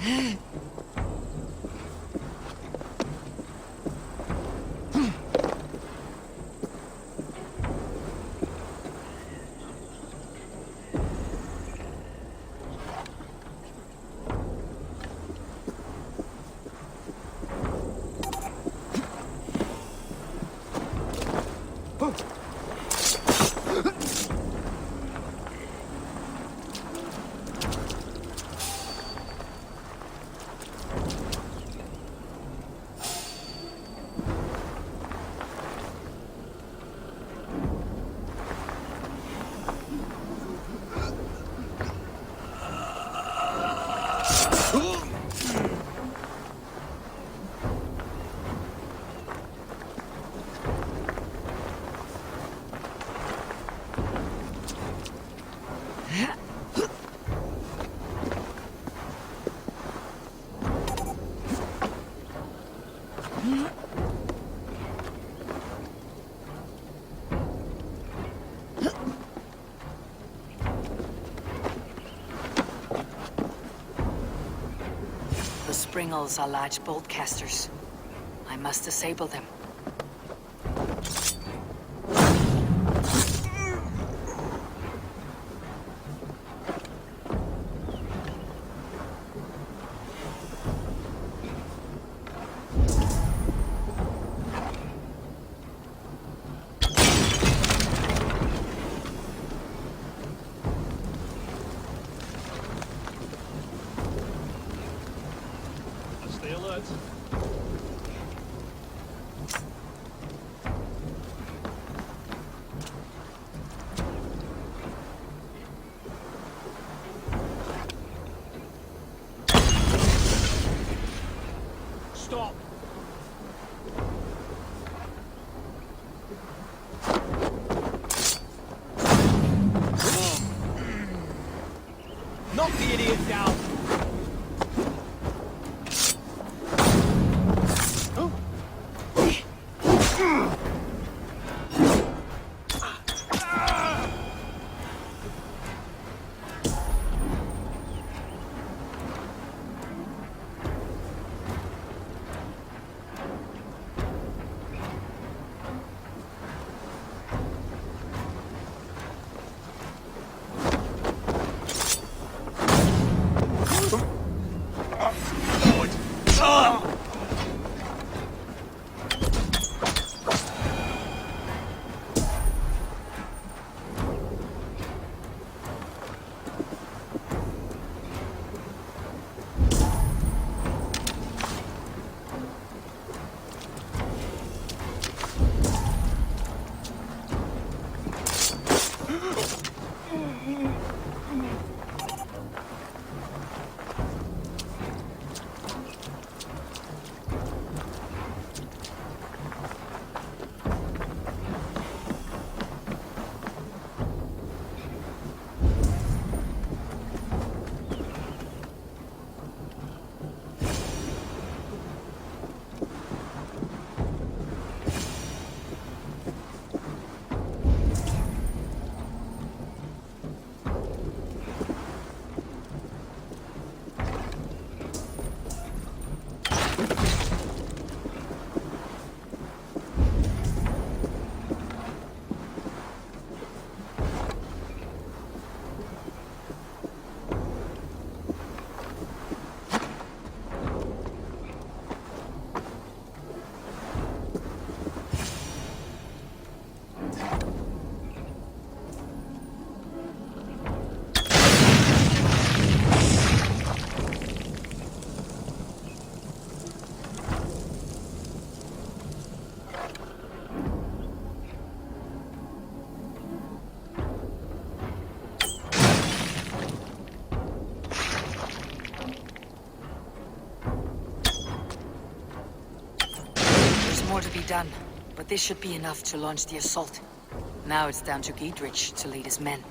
The springles are large bolt casters. I must disable them. Stay alert. Stop. Knock the idiot down. More to be done, but this should be enough to launch the assault. Now it's down to Giedrich to lead his men.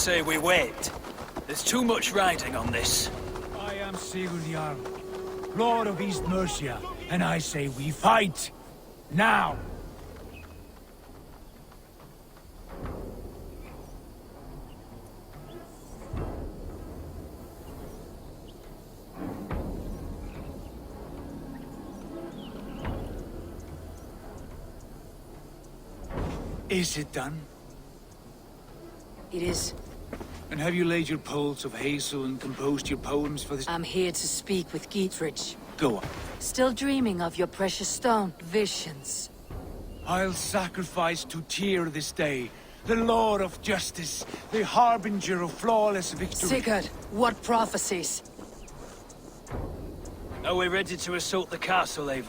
say we wait. There's too much riding on this. I am Sigurd Jarl, Lord of East Mercia, and I say we fight! Now! Is it done? It is. And have you laid your poles of hazel and composed your poems for this? I'm here to speak with Geatrich. Go on. Still dreaming of your precious stone? Visions. I'll sacrifice to Tyr this day, the Lord of Justice, the harbinger of flawless victory. Sigurd, what prophecies? Are we ready to assault the castle, Eivor?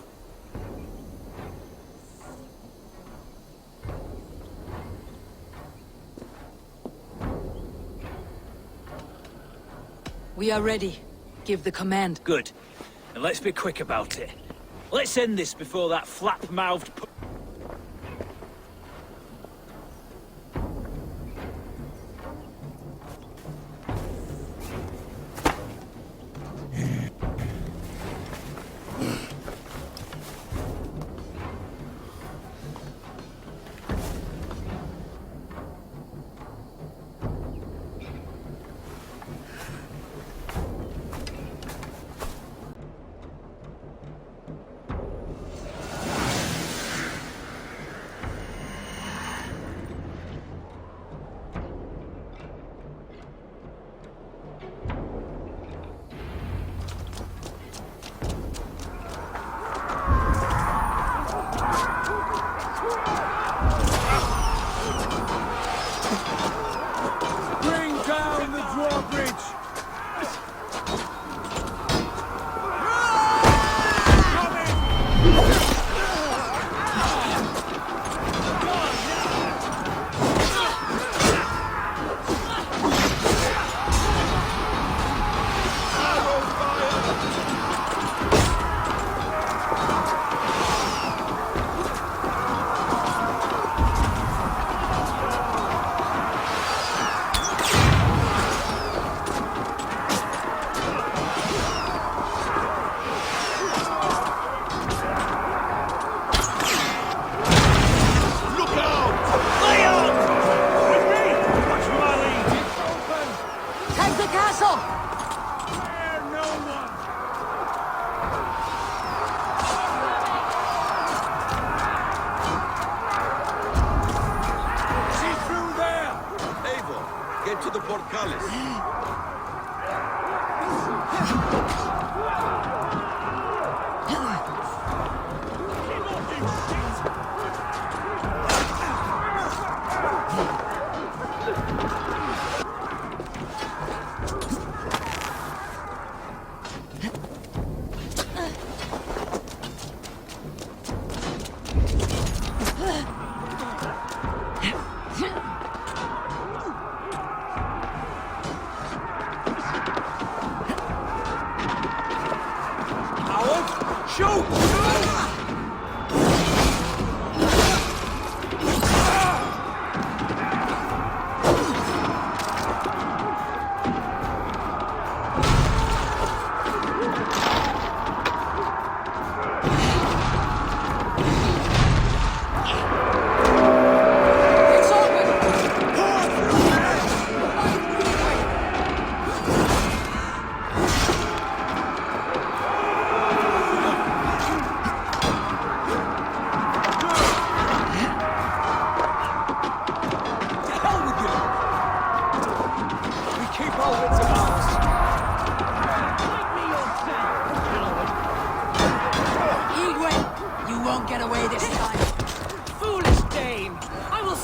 We are ready. Give the command. Good. And let's be quick about it. Let's end this before that flap-mouthed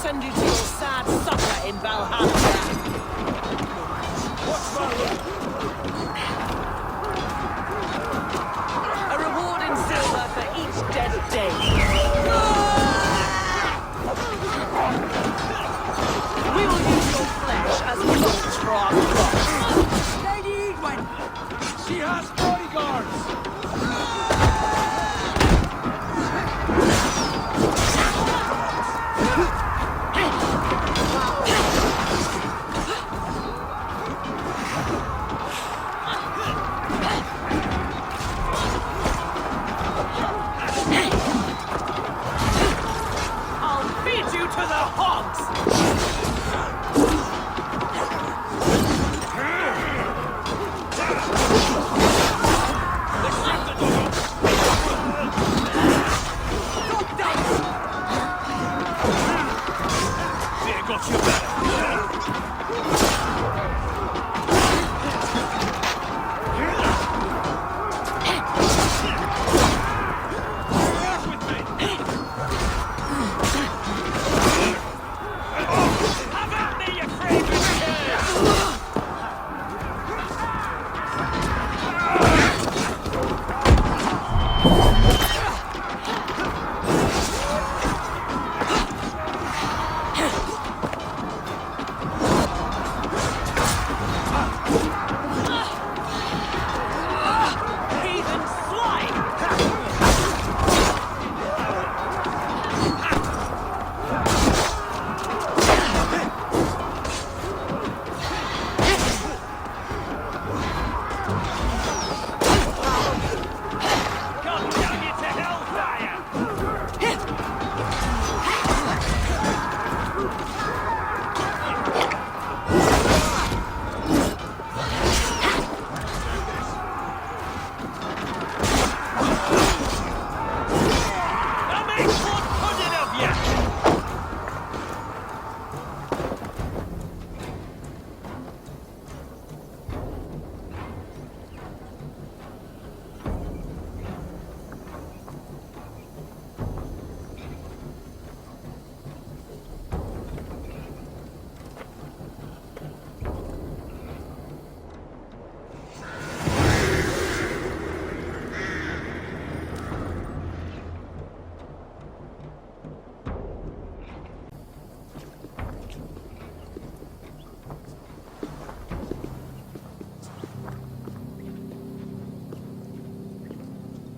send you to your sad supper in Valhalla. A reward in silver for each dead day. We will use your flesh as mulch for our crops. Lady Edwin! She has bodyguards!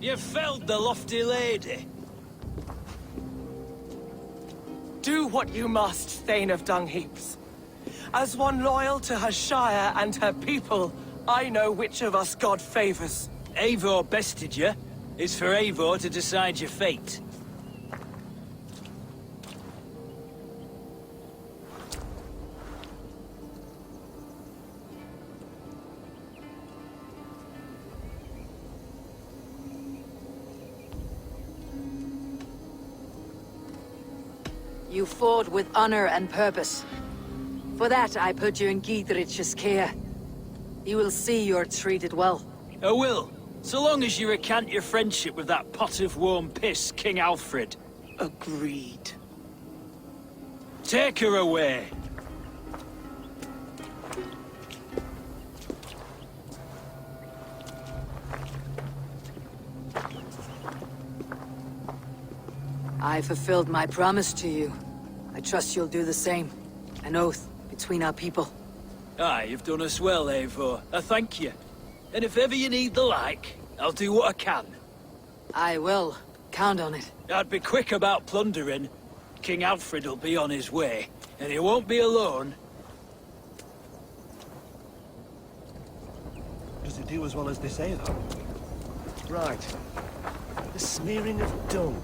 You felled the lofty lady. Do what you must, Thane of Dungheaps. As one loyal to her shire and her people, I know which of us God favors. Eivor bested you. It's for Eivor to decide your fate. You fought with honor and purpose. For that, I put you in Giedrich's care. You will see you're treated well. I will, so long as you recant your friendship with that pot of warm piss, King Alfred. Agreed. Take her away. I fulfilled my promise to you. I trust you'll do the same. An oath between our people. Aye, you've done us well, Eivor. I thank you. And if ever you need the like, I'll do what I can. I will. Count on it. I'd be quick about plundering. King Alfred will be on his way, and he won't be alone. Does it do as well as they say, though? Right. The smearing of dung.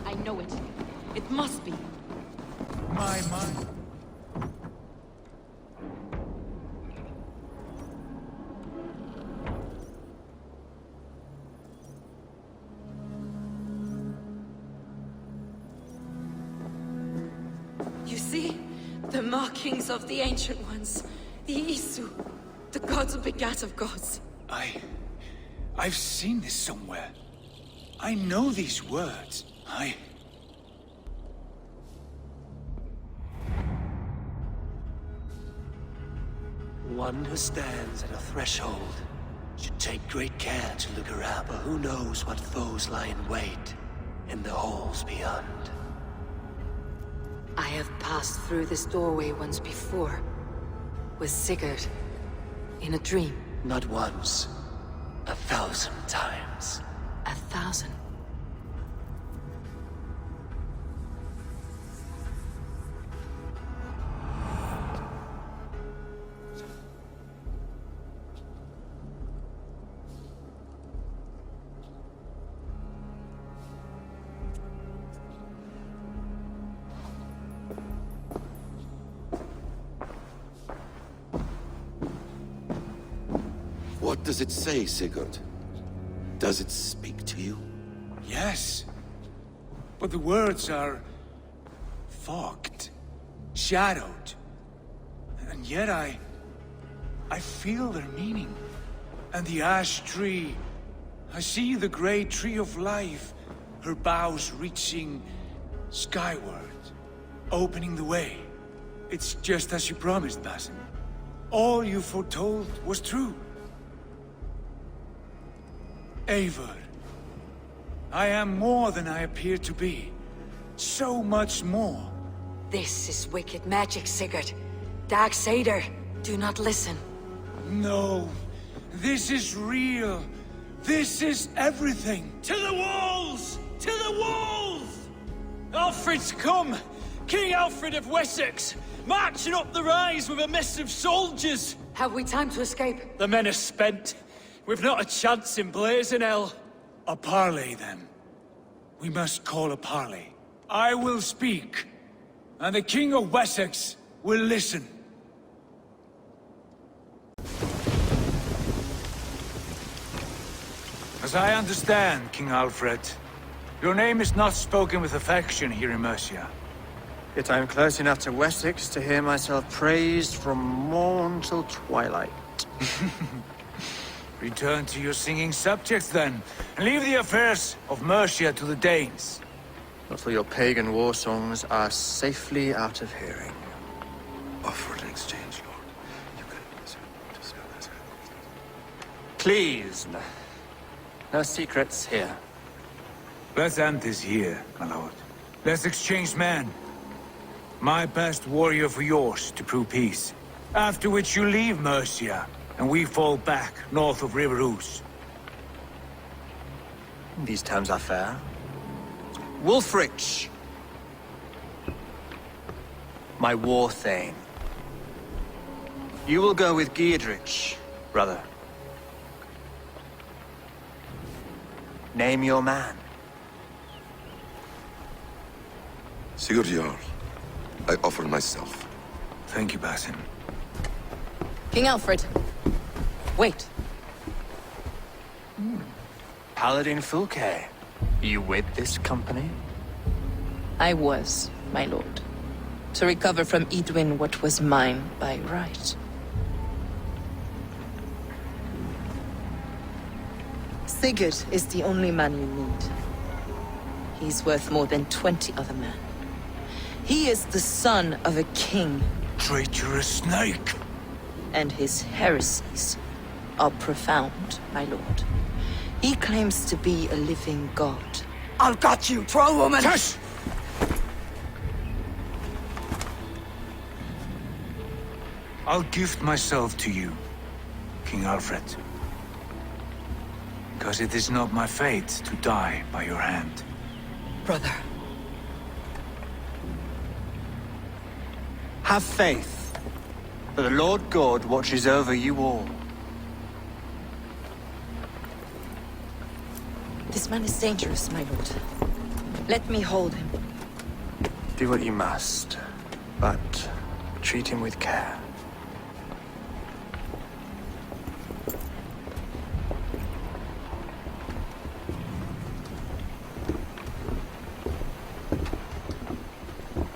I know it. It must be. My mind. You see? The markings of the Ancient Ones. The Isu. The gods begat of gods. I've seen this somewhere. I know these words. One who stands at a threshold should take great care to look around, for who knows what foes lie in wait in the halls beyond. I have passed through this doorway once before. With Sigurd. In a dream. Not once, 1,000 times. 1,000. What does it say, Sigurd? Does it speak to you? Yes. But the words are fogged, shadowed. And yet I feel their meaning. And the ash tree, I see the great tree of life, her boughs reaching skyward, opening the way. It's just as you promised, Basim. All you foretold was true. Eivor, I am more than I appear to be. So much more. This is wicked magic, Sigurd. Darksader, do not listen. No, this is real. This is everything. To the walls! To the walls! Alfred's come! King Alfred of Wessex! Marching up the rise with a mess of soldiers! Have we time to escape? The men are spent. We've not a chance in blazing hell. A parley, then. We must call a parley. I will speak, and the King of Wessex will listen. As I understand, King Alfred, your name is not spoken with affection here in Mercia. Yet I am close enough to Wessex to hear myself praised from morn till twilight. Return to your singing subjects, then, and leave the affairs of Mercia to the Danes. Not till your pagan war songs are safely out of hearing. Offer an exchange, Lord. You can... Please, no secrets here. Let's end this here, my lord. Let's exchange men. My best warrior for yours to prove peace. After which you leave Mercia, and we fall back north of River Ouse. These terms are fair. Wulfrich, my war thane. You will go with Giedrich, brother. Name your man. Sigurd Jarl, I offer myself. Thank you, Basim. King Alfred. Wait. Paladin Fulke, you with this company? I was, my lord. To recover from Edwin what was mine by right. Sigurd is the only man you need. He's worth more than 20 other men. He is the son of a king. Traitorous snake! And his heresies are profound, my lord. He claims to be a living god. I've got you, troll woman! Tush! I'll gift myself to you, King Alfred. Because it is not my fate to die by your hand. Brother. Have faith, for the Lord God watches over you all. This man is dangerous, my lord. Let me hold him. Do what you must, but treat him with care.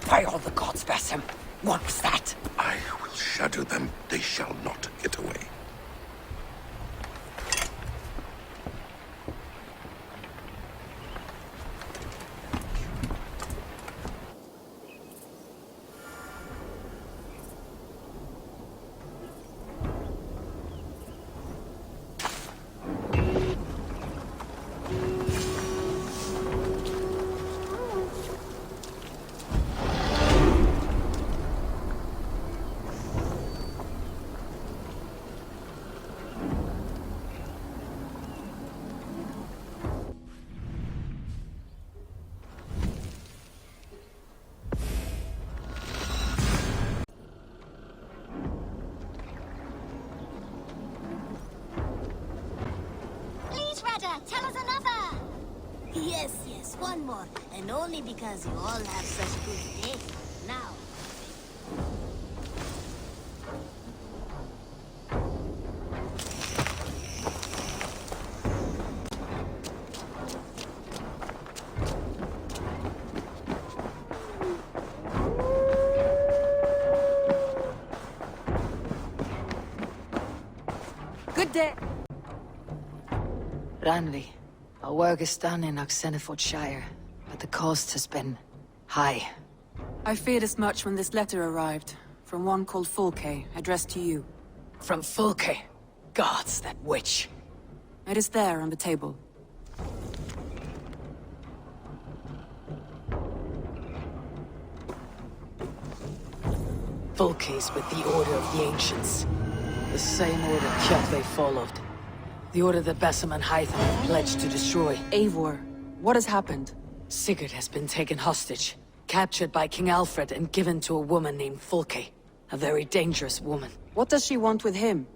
By all the gods, Basim. What was that? I will shadow them. They shall not get away. Tell us another! Yes, one more. And only because you all have such good taste. Now. Good day. Ranvi, our work is done in 옥세네포드샤이어, but the cost has been high. I feared as much when this letter arrived, from one called Fulke, addressed to you. From Fulke? Gods, that witch. It is there on the table. Fulke is with the Order of the Ancients. The same order Kjotve followed. The order that Basim and Hytham pledged to destroy. Eivor, what has happened? Sigurd has been taken hostage, captured by King Alfred and given to a woman named Fulke. A very dangerous woman. What does she want with him?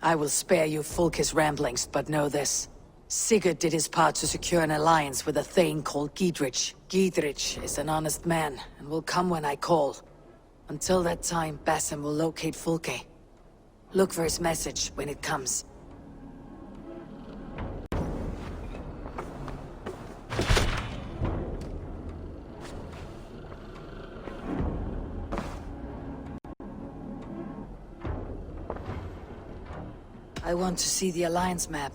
I will spare you Fulke's ramblings, but know this. Sigurd did his part to secure an alliance with a thane called Giedrich. Giedrich is an honest man, and will come when I call. Until that time, Basim will locate Fulke. Look for his message when it comes. I want to see the Alliance map.